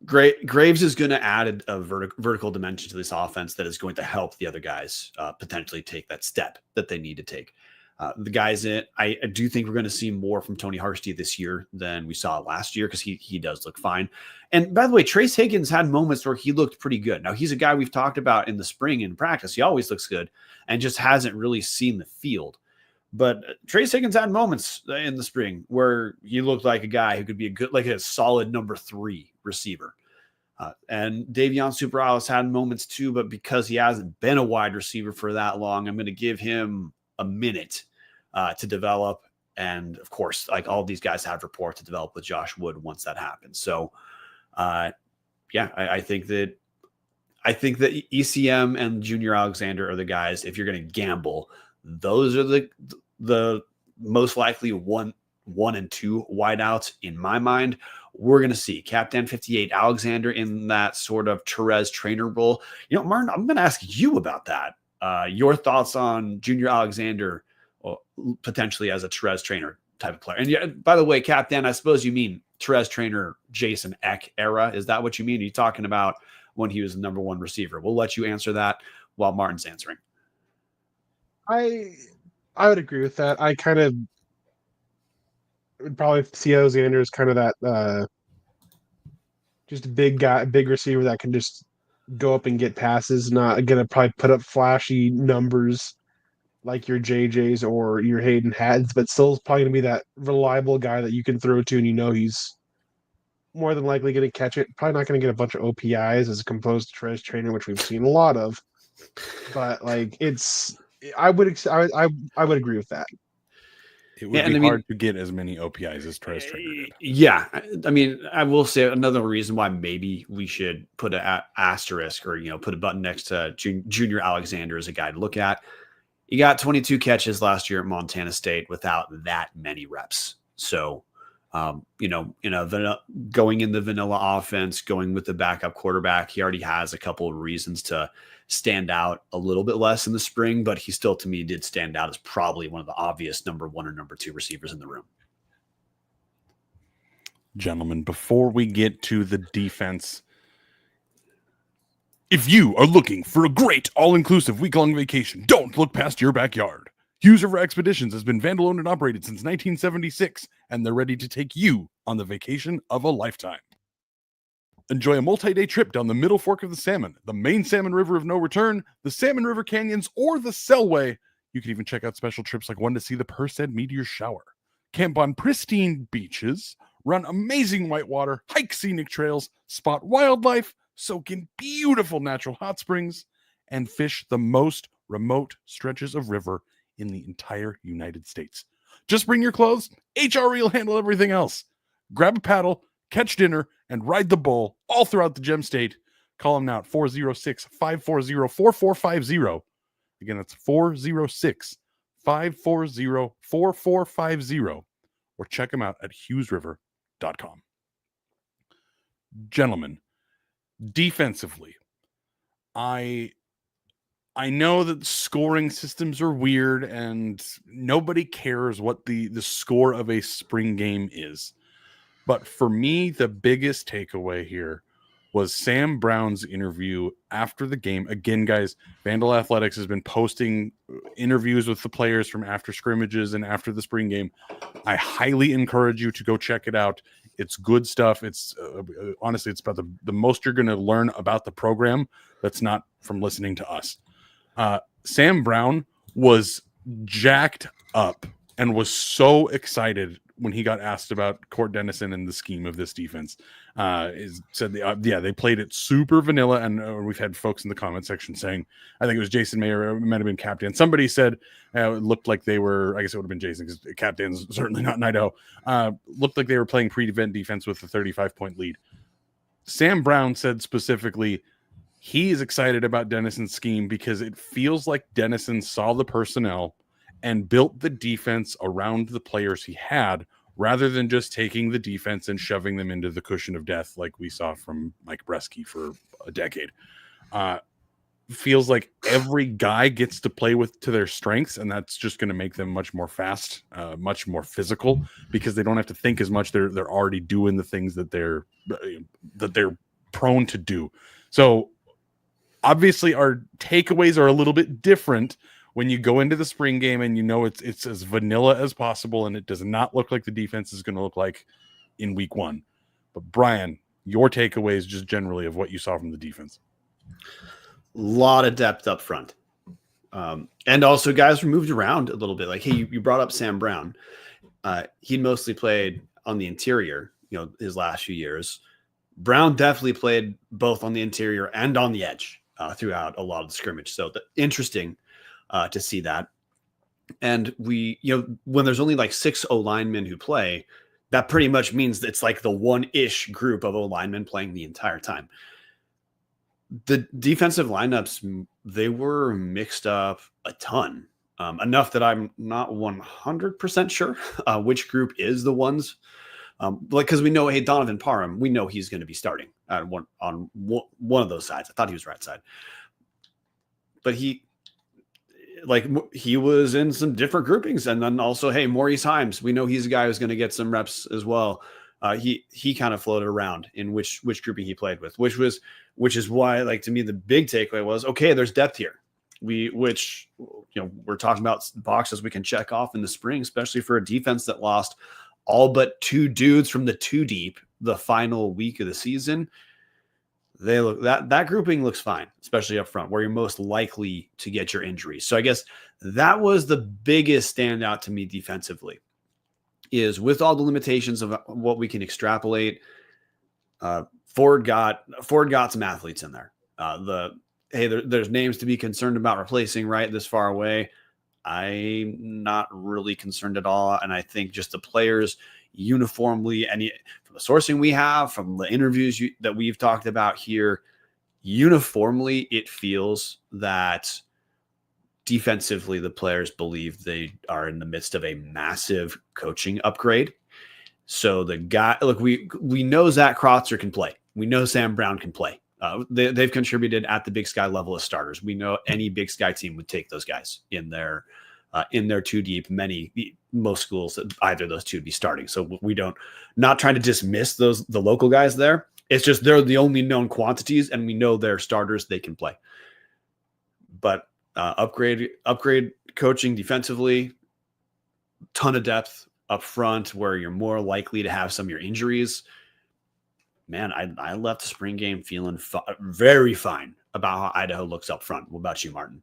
Graves is going to add a vertical dimension to this offense that is going to help the other guys potentially take that step that they need to take. The guys I do think we're going to see more from Tony Harsty this year than we saw last year, because he does look fine. And by the way, Trace Higgins had moments where he looked pretty good. Now, he's a guy we've talked about in the spring in practice. He always looks good and just hasn't really seen the field. But Trace Higgins had moments in the spring where he looked like a guy who could be a solid number 3 receiver. And Davion Super-Alice had moments too, but because he hasn't been a wide receiver for that long, I'm going to give him a minute to develop. And of course, like all these guys have rapport to develop with Josh Wood once that happens. So, I think that ECM and Junior Alexander are the guys. If you're going to gamble, those are the most likely one and 2 wideouts in my mind. We're going to see Captain 58 Alexander in that sort of Therese trainer role. Martin, I'm going to ask you about that. Your thoughts on Junior Alexander potentially as a Therese trainer type of player. And by the way, Captain, I suppose you mean Therese trainer Jason Eck era. Is that what you mean? Are you talking about when he was the number 1 receiver? We'll let you answer that while Martin's answering. I would agree with that. I kind of would probably see Alexander as kind of that Just a big guy, big receiver that can just go up and get passes. Not gonna probably put up flashy numbers like your JJ's or your Hayden Hadds, but still probably gonna be that reliable guy that you can throw to, and he's more than likely going to catch it. Probably not going to get a bunch of OPIs as composed to Trez Trainer, which we've seen a lot of. But like, I would agree with that. It would be hard to get as many OPIs as Trez Trainer did. Yeah, I mean, I will say another reason why maybe we should put an asterisk or put a button next to Junior Alexander as a guy to look at. He got 22 catches last year at Montana State without that many reps. So, going in the vanilla offense, going with the backup quarterback, he already has a couple of reasons to stand out a little bit less in the spring, but he still, to me, did stand out as probably one of the obvious number 1 or number 2 receivers in the room. Gentlemen, before we get to the defense, if you are looking for a great all-inclusive week-long vacation, don't look past your backyard. Hughes River Expeditions has been vandal-owned and operated since 1976, and they're ready to take you on the vacation of a lifetime. Enjoy a multi-day trip down the Middle Fork of the Salmon, the main Salmon River of No Return, the Salmon River Canyons, or the Selway. You can even check out special trips like one to see the Perseid Meteor Shower. Camp on pristine beaches, run amazing whitewater, hike scenic trails, spot wildlife, soak in beautiful natural hot springs, and fish the most remote stretches of river in the entire United States. Just bring your clothes. HRE will handle everything else. Grab a paddle, catch dinner, and ride the bull all throughout the Gem State. Call them now at 406-540-4450. Again, that's 406-540-4450. Or check them out at hughesriver.com. Gentlemen, defensively, I know that scoring systems are weird and nobody cares what the score of a spring game is. But for me, the biggest takeaway here was Sam Brown's interview after the game. Again, guys, Vandal Athletics has been posting interviews with the players from after scrimmages and after the spring game. I highly encourage you to go check it out. It's good stuff. It's honestly, it's about the most you're going to learn about the program that's not from listening to us. Sam Brown was jacked up and was so excited when he got asked about Court Dennison and the scheme of this defense. Said they played it super vanilla, and we've had folks in the comment section saying, I think it was Jason Mayer, it might have been Captain. Somebody said it looked like they were, I guess it would have been Jason because Captain's certainly not in Idaho. Looked like they were playing prevent defense with a 35-point lead. Sam Brown said specifically, he is excited about Dennison's scheme because it feels like Dennison saw the personnel and built the defense around the players he had, rather than just taking the defense and shoving them into the cushion of death like we saw from Mike Bresky for a decade. Feels like every guy gets to play to their strengths, and that's just going to make them much more fast, much more physical, because they don't have to think as much. They're already doing the things that they're prone to do. So obviously our takeaways are a little bit different when you go into the spring game and it's as vanilla as possible, and it does not look like the defense is going to look like in week 1. But Brian, your takeaways just generally of what you saw from the defense. A lot of depth up front. And also guys were moved around a little bit. Like, hey, you brought up Sam Brown. He mostly played on the interior, his last few years. Brown definitely played both on the interior and on the edge throughout a lot of the scrimmage. So interesting to see that. And we, when there's only like 6 O linemen who play, that pretty much means that it's like the one-ish group of O linemen playing the entire time. The defensive lineups, they were mixed up a ton, enough that I'm not 100% sure which group is the ones. Because we know, hey, Donovan Parham, we know he's going to be starting on one of those sides. I thought he was right side, but he was in some different groupings. And then also, hey, Maurice Himes, we know he's a guy who's going to get some reps as well. He kind of floated around in which grouping he played with, which is why, like, to me, the big takeaway was, okay, there's depth here. We're talking about boxes we can check off in the spring, especially for a defense that lost all but 2 dudes from the 2 deep the final week of the season, they look that grouping looks fine, especially up front where you're most likely to get your injuries. So I guess that was the biggest standout to me defensively, is with all the limitations of what we can extrapolate. Ford got some athletes in there. There's names to be concerned about replacing right this far away. I'm not really concerned at all. And I think just the players uniformly, and from the sourcing we have, from the interviews that we've talked about here, uniformly, it feels that defensively, the players believe they are in the midst of a massive coaching upgrade. So the guy, look, we know Zach Krotzer can play. We know Sam Brown can play. They've contributed at the Big Sky level as starters. We know any Big Sky team would take those guys in their 2 deep. Most schools, either of those two would be starting. So we not trying to dismiss the local guys there. It's just they're the only known quantities, and we know they're starters. They can play. But upgrade coaching defensively, ton of depth up front where you're more likely to have some of your injuries. Man, I left the spring game feeling very fine about how Idaho looks up front. What about you, Martin?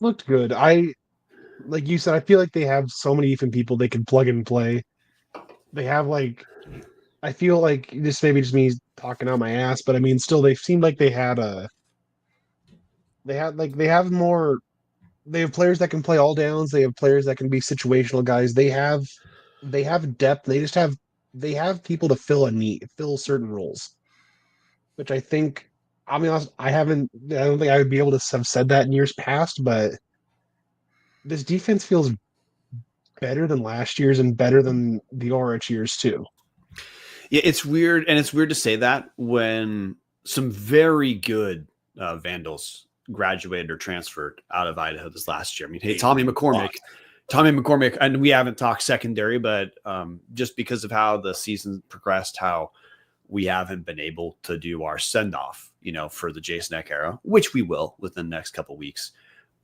Looked good. Like you said, I feel like they have so many different people they can plug and play. They have I feel like this maybe just me talking out my ass, but I mean, still, they seemed like they have players that can play all downs. They have players that can be situational guys. They have depth. They have people to fill certain roles, which I think, I'll be honest, I don't think I would be able to have said that in years past, but this defense feels better than last year's and better than the Orange years too. Yeah, it's weird. And it's weird to say that when some very good Vandals graduated or transferred out of Idaho this last year. I mean, hey, Tommy McCormick, and we haven't talked secondary, but just because of how the season progressed, how we haven't been able to do our send-off, for the Jason Eck era, which we will within the next couple of weeks.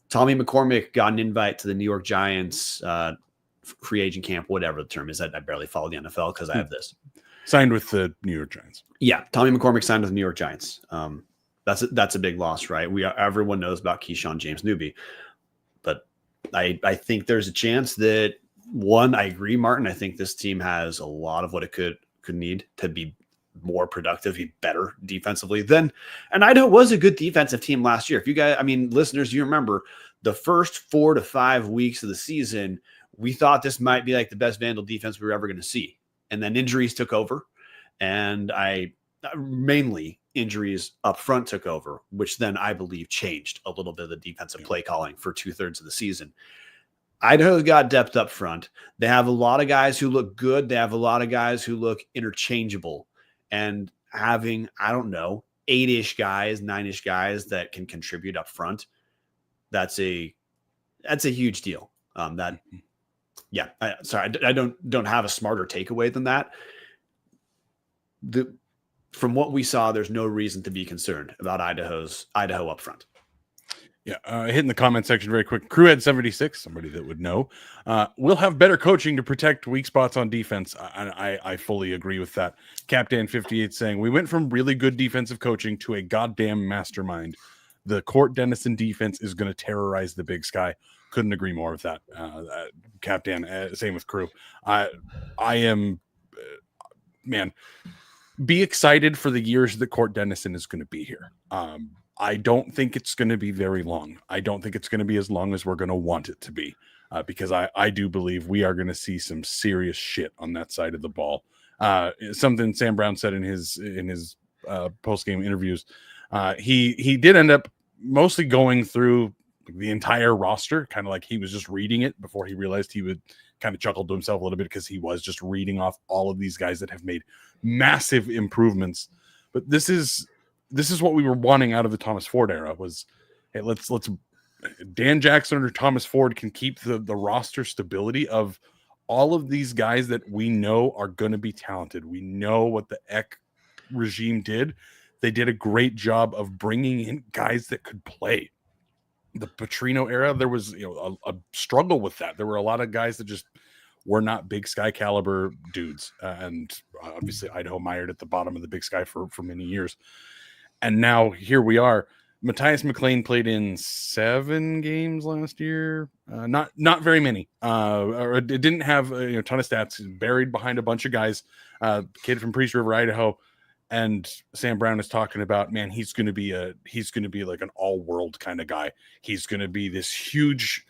Tommy McCormick got an invite to the New York Giants free agent camp, whatever the term is. I barely follow the NFL because I have this. Signed with the New York Giants. Yeah, Tommy McCormick signed with the New York Giants. That's a big loss, right? Everyone knows about Keyshawn James Newby, but I think there's a chance that I agree, Martin. I think this team has a lot of what it could need to be more productive, be better defensively and Idaho was a good defensive team last year. If you guys, listeners, you remember the first 4 to 5 weeks of the season, we thought this might be like the best Vandal defense we were ever going to see. And then injuries took over, and mainly injuries up front took over, which then I believe changed a little bit of the defensive play calling for 2/3 of the season. Idaho's got depth up front. They have a lot of guys who look good. They have a lot of guys who look interchangeable, and having, 8-ish guys, 9-ish guys that can contribute up front. That's a huge deal. I don't have a smarter takeaway than that. From what we saw, there's no reason to be concerned about Idaho up front. Yeah, hitting the comment section very quick. Crewhead 76, somebody that would know, we'll have better coaching to protect weak spots on defense. I fully agree with that. Captain 58 saying, we went from really good defensive coaching to a goddamn mastermind. The Court Dennison defense is going to terrorize the Big Sky. Couldn't agree more with that. Captain, same with Crew. I am, man, be excited for the years that Court Dennison is going to be here. I don't think it's going to be very long. I don't think it's going to be as long as we're going to want it to be, because I do believe we are going to see some serious shit on that side of the ball. Something Sam Brown said in his post-game interviews. He did end up mostly going through the entire roster, kind of like he was just reading it before he realized he would kind of chuckle to himself a little bit, because he was just reading off all of these guys that have made massive improvements. But this is what we were wanting out of the Thomas Ford era was, hey, let's Dan Jackson or Thomas Ford can keep the roster stability of all of these guys that we know are going to be talented. We know what the Eck regime did. They did a great job of bringing in guys that could play. the Petrino era, there was a struggle with that. There were a lot of guys that just were not Big Sky caliber dudes, and obviously Idaho mired at the bottom of the Big Sky for many years. And now here we are. Matthias McLean played in 7 games last year. Not very many. Or it didn't have a ton of stats. He's buried behind a bunch of guys. Kid from Priest River, Idaho, and Sam Brown is talking about, man, he's going to be like an all-world kind of guy. He's going to be this huge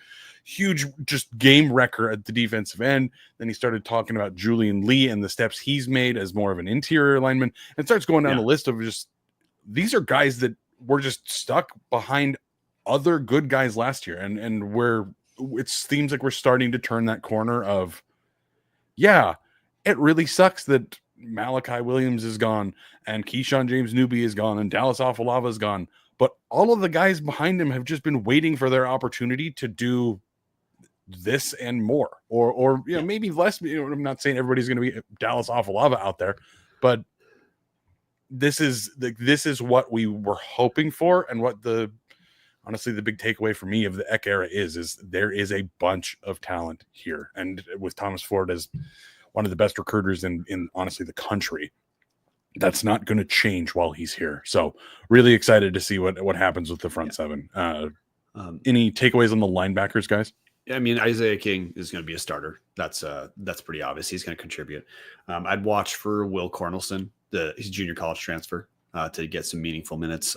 just game wrecker at the defensive end. Then he started talking about Julian Lee and the steps he's made as more of an interior lineman, and starts going down the list of just these are guys that were just stuck behind other good guys last year, and it seems like we're starting to turn that corner of, yeah, it really sucks that Malachi Williams is gone and Keyshawn James Newby is gone and Dallas Afalava is gone, but all of the guys behind him have just been waiting for their opportunity to do this and more, or maybe less. I'm not saying everybody's going to be Dallas Afalava out there, but this is what we were hoping for, and what honestly the big takeaway for me of the Eck era is there is a bunch of talent here, and with Thomas Ford as one of the best recruiters in honestly the country, that's not going to change while he's here. So really excited to see what happens with the front seven. Any takeaways on the linebackers, guys? I mean, Isaiah King is going to be a starter. That's pretty obvious. He's going to contribute. I'd watch for Will Cornelson, his junior college transfer, to get some meaningful minutes.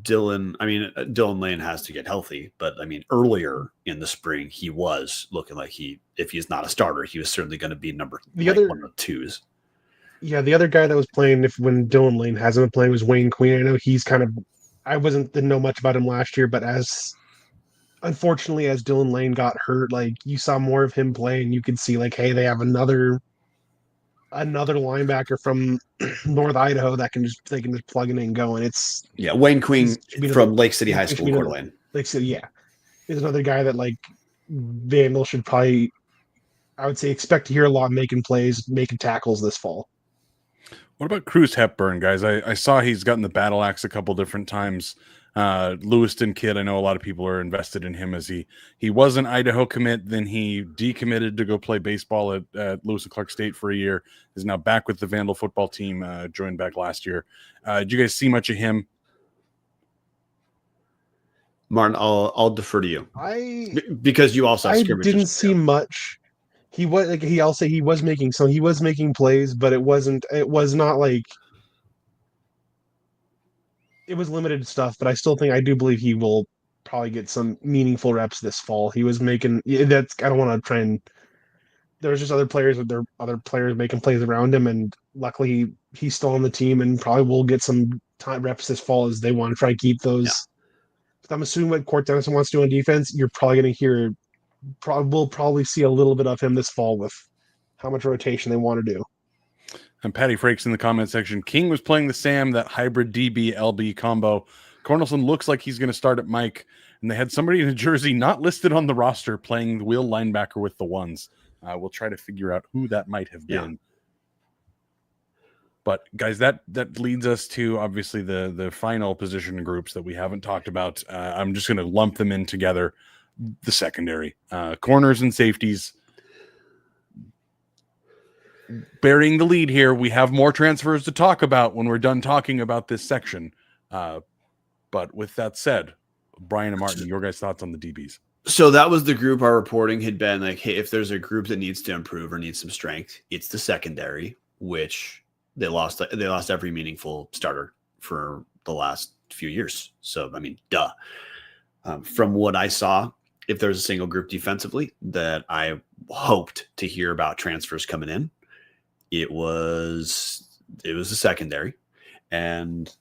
Dylan Lane has to get healthy, but I mean, earlier in the spring, he was looking like if he's not a starter, he was certainly going to be one of the twos. Yeah, the other guy that was playing when Dylan Lane hasn't been playing was Wayne Queen. I know he's I didn't know much about him last year, but unfortunately, as Dylan Lane got hurt, like you saw more of him play, and you could see like, hey, they have another linebacker from North Idaho they can just plug in and go. And Wayne Queen from Lake City High School, Coeur d'Alene. Lake City, yeah, is another guy that like Vandal should probably, I would say, expect to hear a lot making plays, making tackles this fall. What about Cruz Hepburn, guys? I saw he's gotten the battle axe a couple different times. Lewiston kid, I know a lot of people are invested in him as he was an Idaho commit, then he decommitted to go play baseball at Lewis and Clark State for a year, is now back with the Vandal football team, joined back last year. Did you guys see much of him? Martin, I'll defer to you. Because you also have scrimmages. I didn't see much. He was making plays, but it was not like, it was limited stuff, but I do believe he will probably get some meaningful reps this fall. He was making I don't want to try and, there was just other players making plays around him, and luckily he's still on the team and probably will get some reps this fall as they want to try to keep those. Yeah. I'm assuming what Court Dennison wants to do on defense, you're probably going to hear, we'll probably see a little bit of him this fall with how much rotation they want to do. And Patty Frakes in the comment section, King was playing the Sam, that hybrid DB LB combo. Cornelson looks like he's going to start at Mike, and they had somebody in a jersey not listed on the roster playing the wheel linebacker with the ones. We'll try to figure out who that might have been. But guys, that leads us to obviously the final position groups that we haven't talked about. I'm just going to lump them in together. The secondary, corners and safeties. Burying the lead here, we have more transfers to talk about when we're done talking about this section. But with that said, Brian and Martin, your guys' thoughts on the DBs? So that was the group our reporting had been like, hey, if there's a group that needs to improve or needs some strength, it's the secondary, which they lost every meaningful starter for the last few years. So, I mean, duh. From what I saw, if there's a single group defensively that I hoped to hear about transfers coming in, it was the secondary. And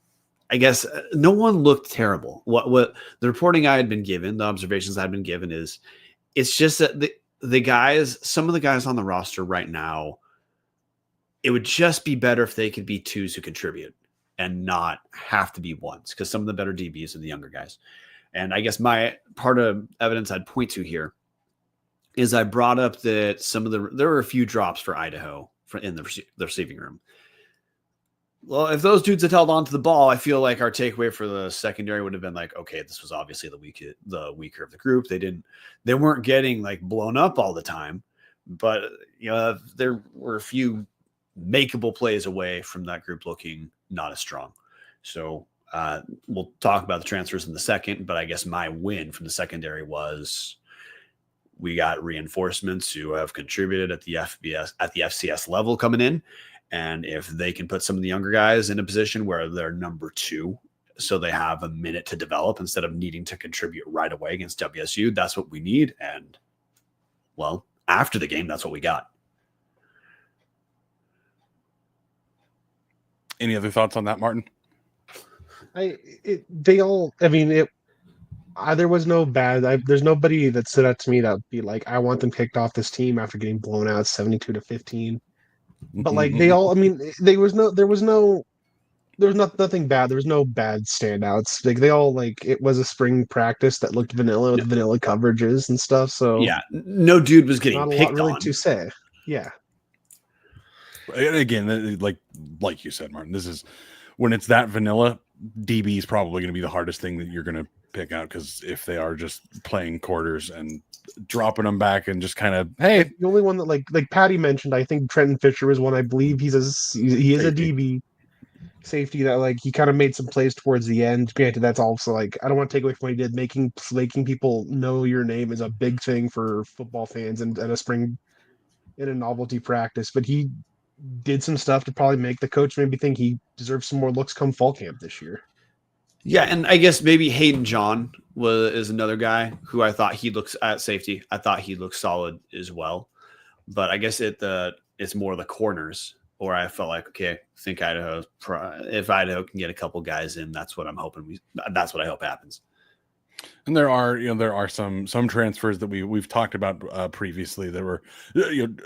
I guess no one looked terrible. What the reporting I had been given, the observations I had been given is, it's just that the guys, some of the guys on the roster right now, it would just be better if they could be twos who contribute and not have to be ones, because some of the better DBs are the younger guys. And I guess my part of evidence I'd point to here is I brought up that there were a few drops for Idaho in the receiving room. Well, if those dudes had held on to the ball, I feel like our takeaway for the secondary would have been like, okay, this was obviously the weaker of the group. They weren't getting like blown up all the time, but there were a few makeable plays away from that group looking not as strong. So we'll talk about the transfers in a second, but I guess my win from the secondary was we got reinforcements who have contributed at the FCS level coming in. And if they can put some of the younger guys in a position where they're number 2, so they have a minute to develop instead of needing to contribute right away against WSU, that's what we need. And, well, after the game, that's what we got. Any other thoughts on that, Martin? There was no bad. There's nobody that stood out to me that would be like, I want them kicked off this team after getting blown out 72-15. But like they all, there was nothing bad. There was no bad standouts. Like they all it was a spring practice that looked vanilla with vanilla coverages and stuff. So yeah, no dude was getting not a picked lot really on. to say. Yeah. And again, like you said, Martin, this is when it's that vanilla. DB is probably going to be the hardest thing that you're going to pick out, because if they are just playing quarters and dropping them back and just kind of, hey, the only one that like Patty mentioned, I think Trenton Fisher was one. I believe he is a DB safety that he kind of made some plays towards the end. Granted, that's also I don't want to take away from what he did. Making people know your name is a big thing for football fans and a spring in a novelty practice. But he did some stuff to probably make the coach maybe think he deserves some more looks come fall camp this year. Yeah, and I guess maybe Hayden John is another guy who I thought he looks at safety. I thought he looked solid as well, but I guess it's more the corners. Or I felt like, okay, I think if Idaho can get a couple guys in, that's what I'm hoping. That's what I hope happens. And there are some transfers that we've talked about previously. There were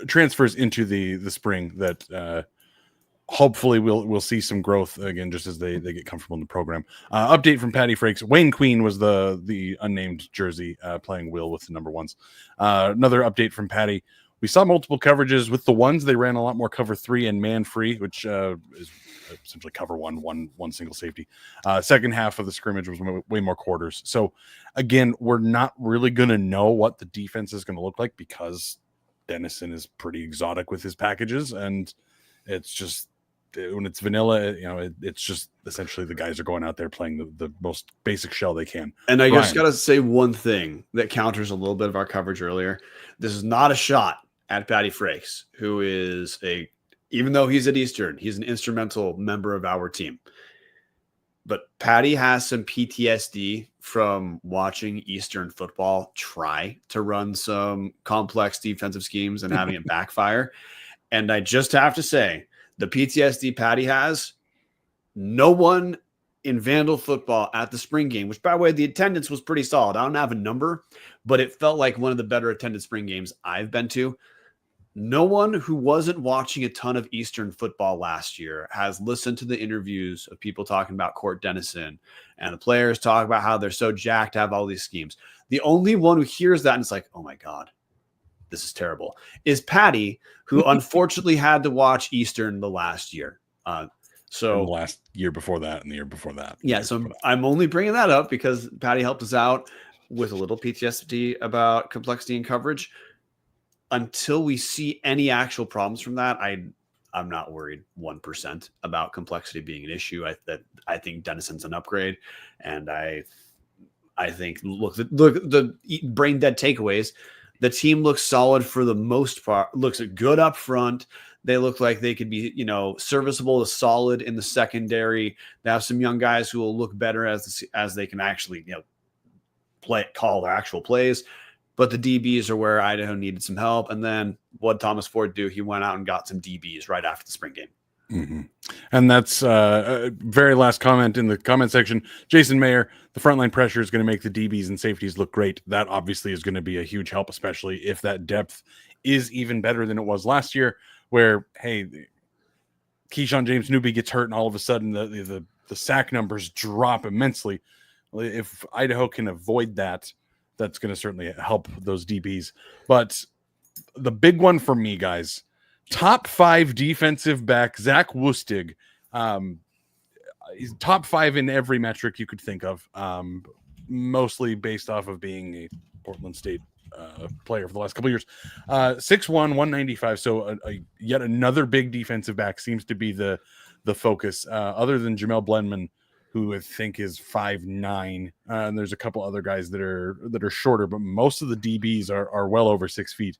transfers into the spring that hopefully we'll see some growth again, just as they get comfortable in the program. Update from Patty Frakes. Wayne Queen was the unnamed jersey playing Will with the number 1s. Another update from Patty. We saw multiple coverages with the ones. They ran a lot more cover 3 and man free, which is essentially cover one single safety. Second half of the scrimmage was way more quarters. So again, we're not really going to know what the defense is going to look like, because Dennison is pretty exotic with his packages, and it's just when it's vanilla, it's just essentially the guys are going out there playing the most basic shell they can. And I just got to say one thing that counters a little bit of our coverage earlier. This is not a shot at Patty Frakes, who is even though he's at Eastern, he's an instrumental member of our team. But Patty has some PTSD from watching Eastern football try to run some complex defensive schemes and having it backfire. And I just have to say, the PTSD Patty has, no one in Vandal football at the spring game, which, by the way, the attendance was pretty solid. I don't have a number, but it felt like one of the better attended spring games I've been to. No one who wasn't watching a ton of Eastern football last year has listened to the interviews of people talking about Court Dennison and the players talk about how they're so jacked to have all these schemes. The only one who hears that and it's like, oh my God, this is terrible, is Patty, who unfortunately had to watch Eastern the last year. So the last year before that and the year before that. Yeah, so I'm only bringing that up because Patty helped us out with a little PTSD about complexity and coverage. Until we see any actual problems from that, I'm not worried 1% about complexity being an issue. I think Dennison's an upgrade, and I think look the brain dead takeaways. The team looks solid for the most part. Looks good up front. They look like they could be, serviceable to solid in the secondary. They have some young guys who will look better as they can actually, call their actual plays. But the DBs are where Idaho needed some help. And then what did Thomas Ford do? He went out and got some DBs right after the spring game. Mm-hmm. And that's a very last comment in the comment section. Jason Mayer, the frontline pressure is going to make the DBs and safeties look great. That obviously is going to be a huge help, especially if that depth is even better than it was last year, where, hey, Keyshawn James Newby gets hurt and all of a sudden the sack numbers drop immensely. If Idaho can avoid that, that's going to certainly help those DBs. But the big one for me, guys, top 5 defensive back Zach Wustig He's top 5 in every metric you could think of, mostly based off of being a Portland State player for the last couple of years. 6'1", 195. So yet another big defensive back seems to be the focus, other than Jamel Blenman, who I think is 5'9", and there's a couple other guys that are shorter, but most of the DBs are well over 6 feet.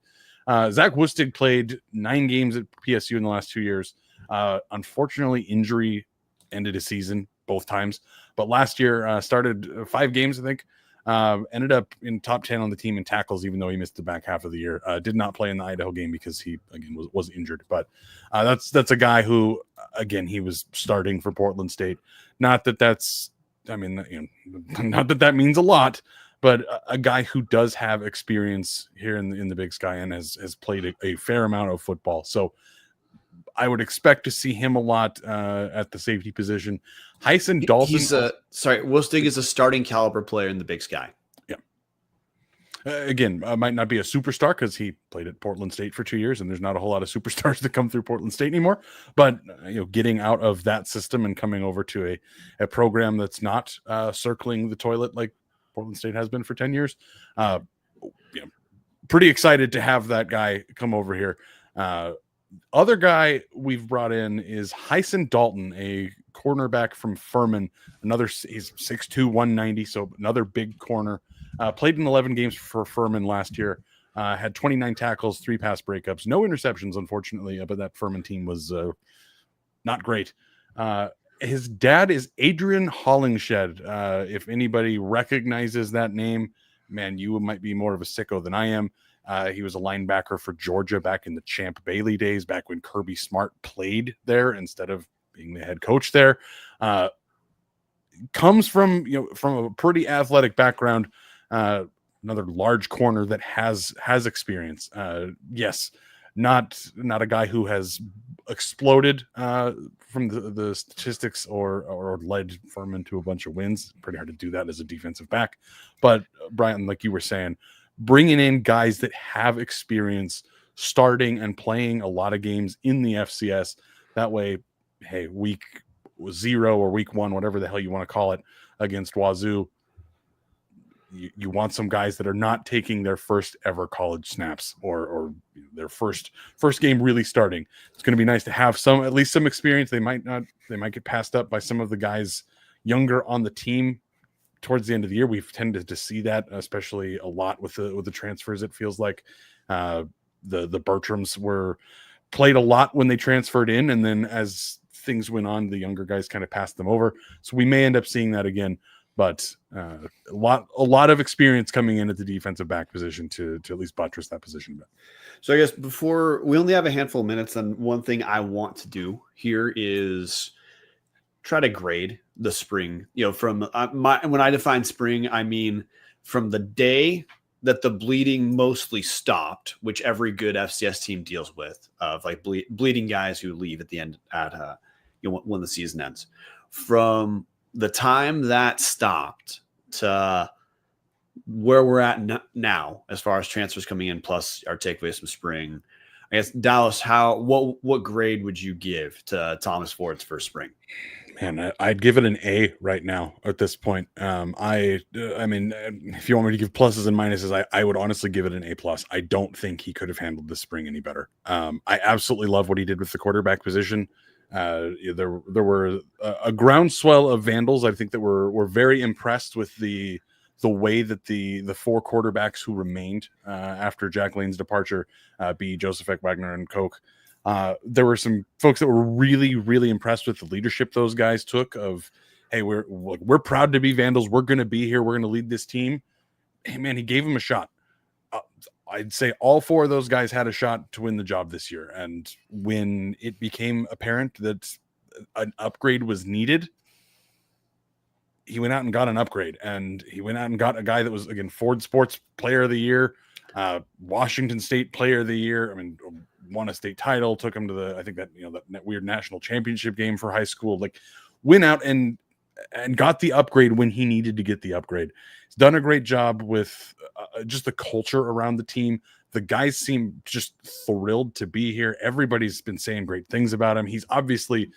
Zach Wustig played 9 games at PSU in the last 2 years. Unfortunately, injury ended his season both times, but last year started 5 games, I think. Ended up in top 10 on the team in tackles, even though he missed the back half of the year. Did not play in the Idaho game because he again was injured. But that's a guy who, again, he was starting for Portland State. Not that that's, I mean, not that that means a lot, but a guy who does have experience here in the Big Sky and has played a fair amount of football. So I would expect to see him a lot at the safety position. Hyson Dalton. Wustig is a starting caliber player in the Big Sky. Yeah. Again, might not be a superstar because he played at Portland State for 2 years, and there's not a whole lot of superstars that come through Portland State anymore. But getting out of that system and coming over to a program that's not circling the toilet like Portland State has been for 10 years. Pretty excited to have that guy come over here. Other guy we've brought in is Hyson Dalton, a cornerback from Furman. He's 6'2", 190, so another big corner. Played in 11 games for Furman last year. Had 29 tackles, 3 pass breakups, no interceptions, unfortunately, but that Furman team was not great. His dad is Adrian Hollingshed. If anybody recognizes that name, man, you might be more of a sicko than I am. He was a linebacker for Georgia back in the Champ Bailey days, back when Kirby Smart played there instead of being the head coach there. Comes from a pretty athletic background. Another large corner that has experience. Yes, not a guy who has exploded from the statistics or led Furman to a bunch of wins. Pretty hard to do that as a defensive back. But Brian, like you were saying, bringing in guys that have experience starting and playing a lot of games in the FCS. That way, hey, week 0 or week 1, whatever the hell you want to call it, against Wazoo, you want some guys that are not taking their first ever college snaps or their first game really starting. It's going to be nice to have at least some experience. They might get passed up by some of the guys younger on the team towards the end of the year. We've tended to see that, especially a lot with the transfers. It feels like the Bertrams were played a lot when they transferred in, and then as things went on, the younger guys kind of passed them over. So we may end up seeing that again. But a lot of experience coming in at the defensive back position to at least buttress that position a bit. So I guess before we only have a handful of minutes, and one thing I want to do here is try to grade the spring. From when I define spring, I mean from the day that the bleeding mostly stopped, which every good FCS team deals with, of like bleeding guys who leave at the end when the season ends. From the time that stopped to where we're at now, as far as transfers coming in, plus our takeaways from spring, I guess, Dallas, what grade would you give to Thomas Ford's first spring? Man, I'd give it an A right now at this point. I mean, if you want me to give pluses and minuses, I would honestly give it an A+. I don't think he could have handled this spring any better. I absolutely love what he did with the quarterback position. There were a groundswell of Vandals, I think, that were very impressed with the way that the 4 quarterbacks who remained after Jack Lane's departure, Joseph Eck, Wagner, and Koch. There were some folks that were really, really impressed with the leadership those guys took of, hey, we're proud to be Vandals. We're going to be here. We're going to lead this team. Hey, man, he gave him a shot. I'd say all 4 of those guys had a shot to win the job this year. And when it became apparent that an upgrade was needed, he went out and got an upgrade. And he went out and got a guy that was, again, Ford Sports Player of the Year, Washington State Player of the Year. I mean, won a state title, took him to that weird national championship game for high school. Like, went out and got the upgrade when he needed to get the upgrade. He's done a great job with just the culture around the team. The guys seem just thrilled to be here. Everybody's been saying great things about him. He's obviously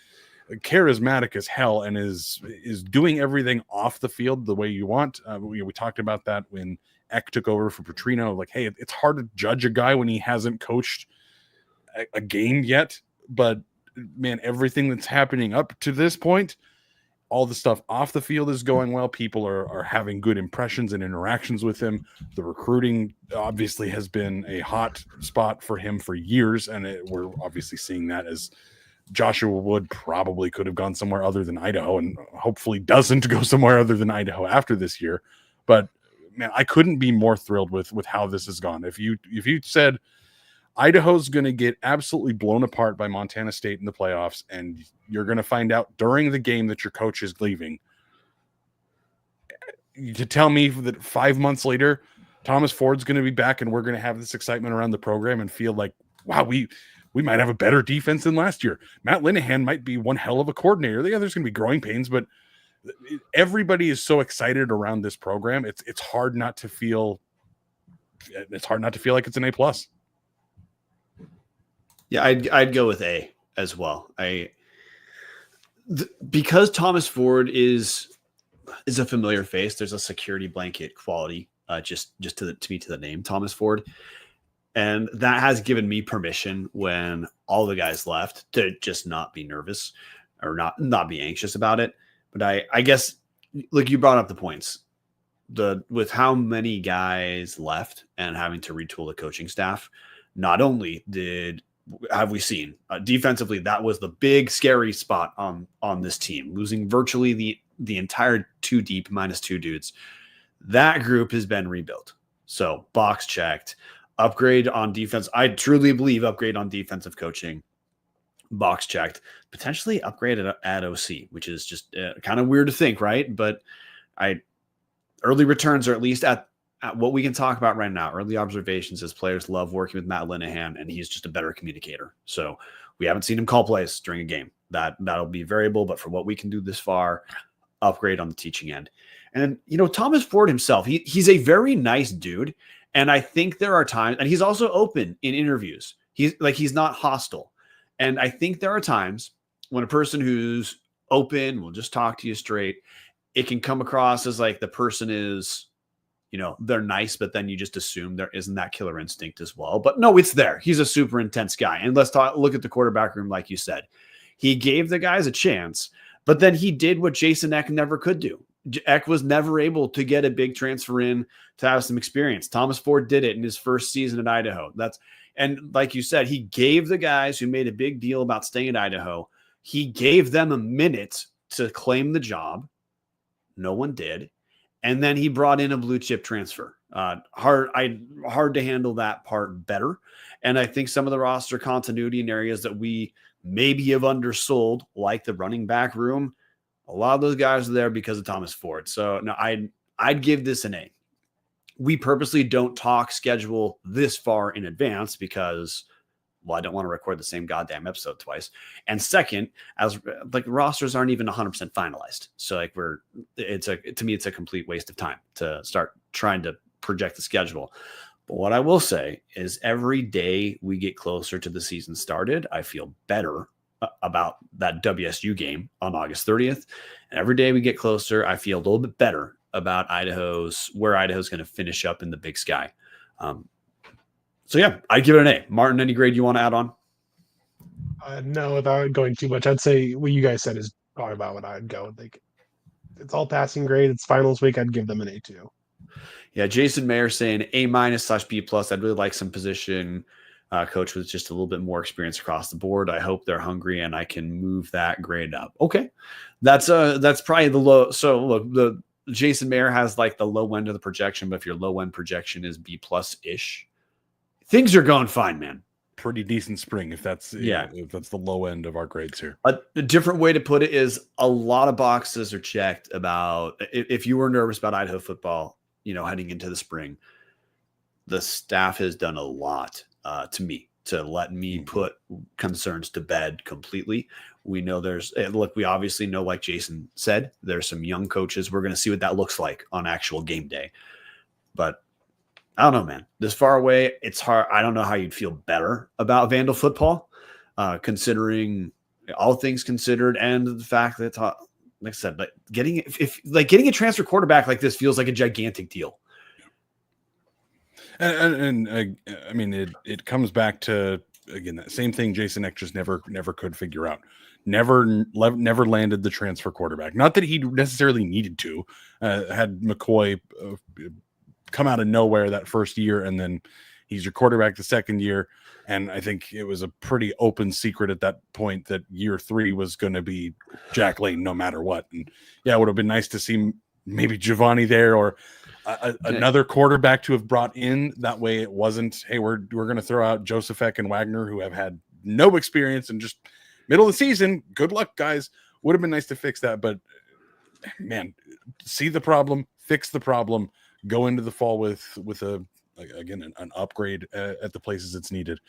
charismatic as hell and is doing everything off the field the way you want. We talked about that when Eck took over for Petrino. Like, hey, it's hard to judge a guy when he hasn't coached a game yet, but man, everything that's happening up to this point, all the stuff off the field is going well. People are having good impressions and interactions with him. The recruiting obviously has been a hot spot for him for years, and we're obviously seeing that as Joshua Wood probably could have gone somewhere other than Idaho, and hopefully doesn't go somewhere other than Idaho after this year. But man, I couldn't be more thrilled with how this has gone. If you said Idaho's going to get absolutely blown apart by Montana State in the playoffs, and you're going to find out during the game that your coach is leaving, to tell me that 5 months later, Thomas Ford's going to be back and we're going to have this excitement around the program and feel like, wow, we might have a better defense than last year. Matt Linehan might be one hell of a coordinator. Yeah, there's going to be growing pains, but everybody is so excited around this program. It's hard not to feel. It's hard not to feel like it's an A+. Yeah, I'd go with A as well. Because Thomas Ford is a familiar face. There's a security blanket quality just to me to the name Thomas Ford. And that has given me permission when all the guys left to just not be nervous or not be anxious about it. But I guess, like you brought up the points, with how many guys left and having to retool the coaching staff, not only have we seen defensively, that was the big scary spot on this team, losing virtually the entire 2 deep minus 2 dudes. That group has been rebuilt. So box checked. Upgrade on defense. I truly believe upgrade on defensive coaching. Box checked. Potentially upgrade at OC, which is just kind of weird to think, right? But early returns are at least at what we can talk about right now. Early observations as players love working with Matt Linehan, and he's just a better communicator. So we haven't seen him call plays during a game. That'll be variable, but for what we can do this far, upgrade on the teaching end. And Thomas Ford himself, he's a very nice dude. And I think there are times, and he's also open in interviews. He's not hostile. And I think there are times when a person who's open will just talk to you straight. It can come across as like the person is, they're nice, but then you just assume there isn't that killer instinct as well. But no, it's there. He's a super intense guy. And let's look at the quarterback room, like you said. He gave the guys a chance, but then he did what Jason Eck never could do. Eck was never able to get a big transfer in to have some experience. Thomas Ford did it in his first season at Idaho. And like you said, he gave the guys who made a big deal about staying at Idaho, he gave them a minute to claim the job. No one did. And then he brought in a blue chip transfer. Hard to handle that part better. And I think some of the roster continuity in areas that we maybe have undersold, like the running back room, a lot of those guys are there because of Thomas Ford. So no, I'd give this an A. We purposely don't talk schedule this far in advance because, well, I don't want to record the same goddamn episode twice. And second, as like rosters aren't even 100% finalized. So like to me, it's a complete waste of time to start trying to project the schedule. But what I will say is every day we get closer to the season started, I feel better about that WSU game on August 30th. And every day we get closer, I feel a little bit better about where Idaho's going to finish up in the Big Sky. So yeah, I'd give it an A. Martin, any grade you want to add on? No, without going too much, I'd say what you guys said is probably about what I'd go. Like, it's all passing grade. It's finals week. I'd give them an A2. Yeah, Jason Mayer saying A-/B+. I'd really like some position coach with just a little bit more experience across the board. I hope they're hungry and I can move that grade up. Okay, that's probably the low. So look, the Jason Mayer has like the low end of the projection, but if your low end projection is B+ ish, things are going fine, man. Pretty decent spring if that's the low end of our grades here. A different way to put it is a lot of boxes are checked about if you were nervous about Idaho football, heading into the spring. The staff has done a lot to me to let me put concerns to bed completely. We know we obviously know, like Jason said, there's some young coaches. We're going to see what that looks like on actual game day. But I don't know, man. This far away, it's hard. I don't know how you'd feel better about Vandal football, considering all things considered, and the fact that, like I said, but getting a transfer quarterback like this feels like a gigantic deal. And I mean, it comes back to, again, that same thing Jason Eck just never could figure out. Never landed the transfer quarterback. Not that he necessarily needed to. Had McCoy come out of nowhere that first year, and then he's your quarterback the second year. And I think it was a pretty open secret at that point that year 3 was going to be Jack Layton no matter what. And yeah, it would have been nice to see maybe Giovanni there, or another quarterback to have brought in. That way it wasn't, hey, we're going to throw out Joseph and Wagner, who have had no experience and just middle of the season. Good luck, guys. Would have been nice to fix that. But man, see the problem, fix the problem, go into the fall with an upgrade at the places it's needed.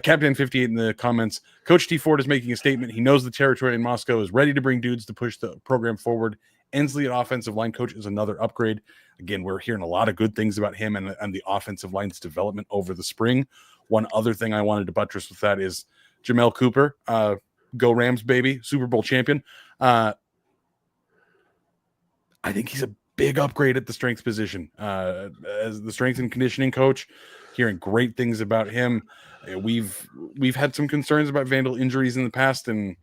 Captain 58 in the comments, Coach T. Ford is making a statement. He knows the territory in Moscow is ready to bring dudes to push the program forward. Ensley at offensive line coach is another upgrade. Again, we're hearing a lot of good things about him and the offensive line's development over the spring. One other thing I wanted to buttress with that is Jamel Cooper, go Rams, baby, Super Bowl champion. I think he's a big upgrade at the strength position. As the strength and conditioning coach, hearing great things about him. We've had some concerns about Vandal injuries in the past, and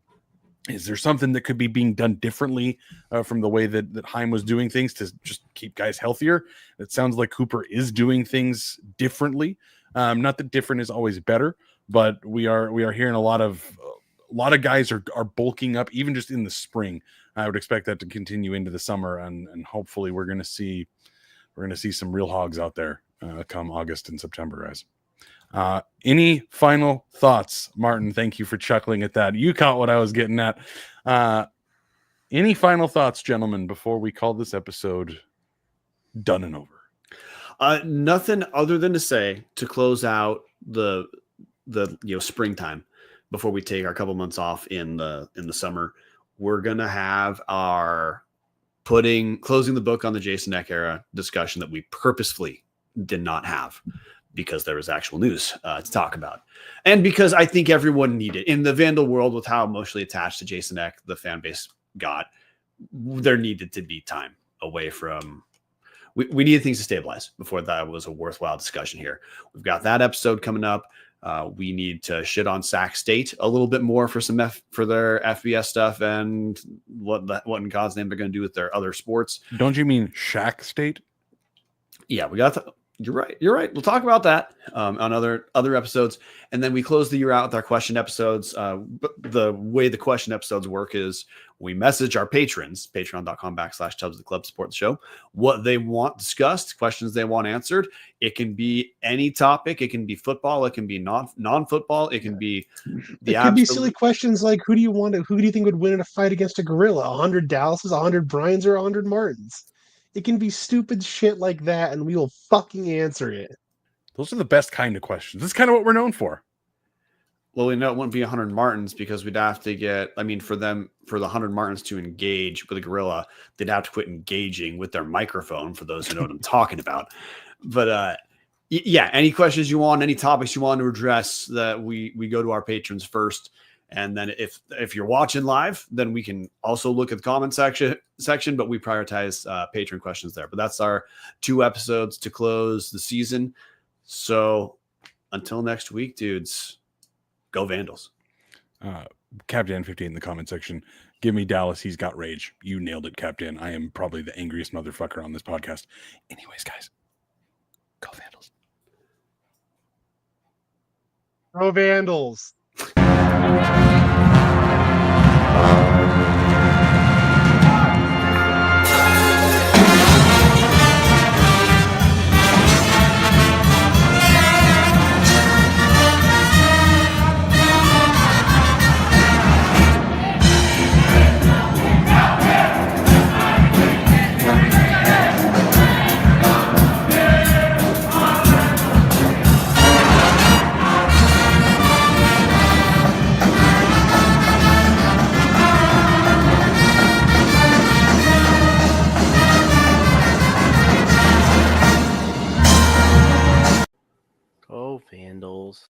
is there something that could be being done differently from the way that Heim was doing things to just keep guys healthier? It sounds like Cooper is doing things differently. Not that different is always better, but we are hearing a lot of guys are bulking up, even just in the spring. I would expect that to continue into the summer, and hopefully we're going to see some real hogs out there come August and September, guys. Any final thoughts, Martin? Thank you for chuckling at that. You caught what I was getting at. Any final thoughts, gentlemen, before we call this episode done and over? Nothing other than to say, to close out the springtime before we take our couple months off in the summer, we're gonna have our closing the book on the Jason Eck era discussion that we purposefully did not have, because there was actual news to talk about. And because I think everyone needed, in the Vandal world, with how emotionally attached to Jason Eck the fan base got, there needed to be time away from, we needed things to stabilize before that was a worthwhile discussion here. We've got that episode coming up. We need to shit on Sac State a little bit more for for their FBS stuff and what in God's name they're going to do with their other sports. Don't you mean Shack State? Yeah, we got You're right. We'll talk about that on other episodes. And then we close the year out with our question episodes. But the way the question episodes work is we message our patrons, patreon.com/Tubs the Club, support the show, what they want discussed, questions they want answered. It can be any topic. It can be football. It can be non-football. It can be be silly questions like, who do you think would win in a fight against a gorilla? 100 Dallases, 100 Bryans, or 100 Martins? It can be stupid shit like that, and we will fucking answer it. Those are the best kind of questions. That's kind of what we're known for. Well, we know it wouldn't be 100 Martins, because we'd have to get, for the 100 Martins to engage with a gorilla, they'd have to quit engaging with their microphone, for those who know what I'm talking about. But yeah, any questions you want, any topics you want to address, that we go to our patrons first. And then if you're watching live, then we can also look at the comment section, but we prioritize patron questions there. But that's our 2 episodes to close the season. So until next week, dudes, go Vandals. Captain 50 in the comment section. Give me Dallas. He's got rage. You nailed it, Captain. I am probably the angriest motherfucker on this podcast. Anyways, guys, go Vandals. Go Vandals. Go Vandals.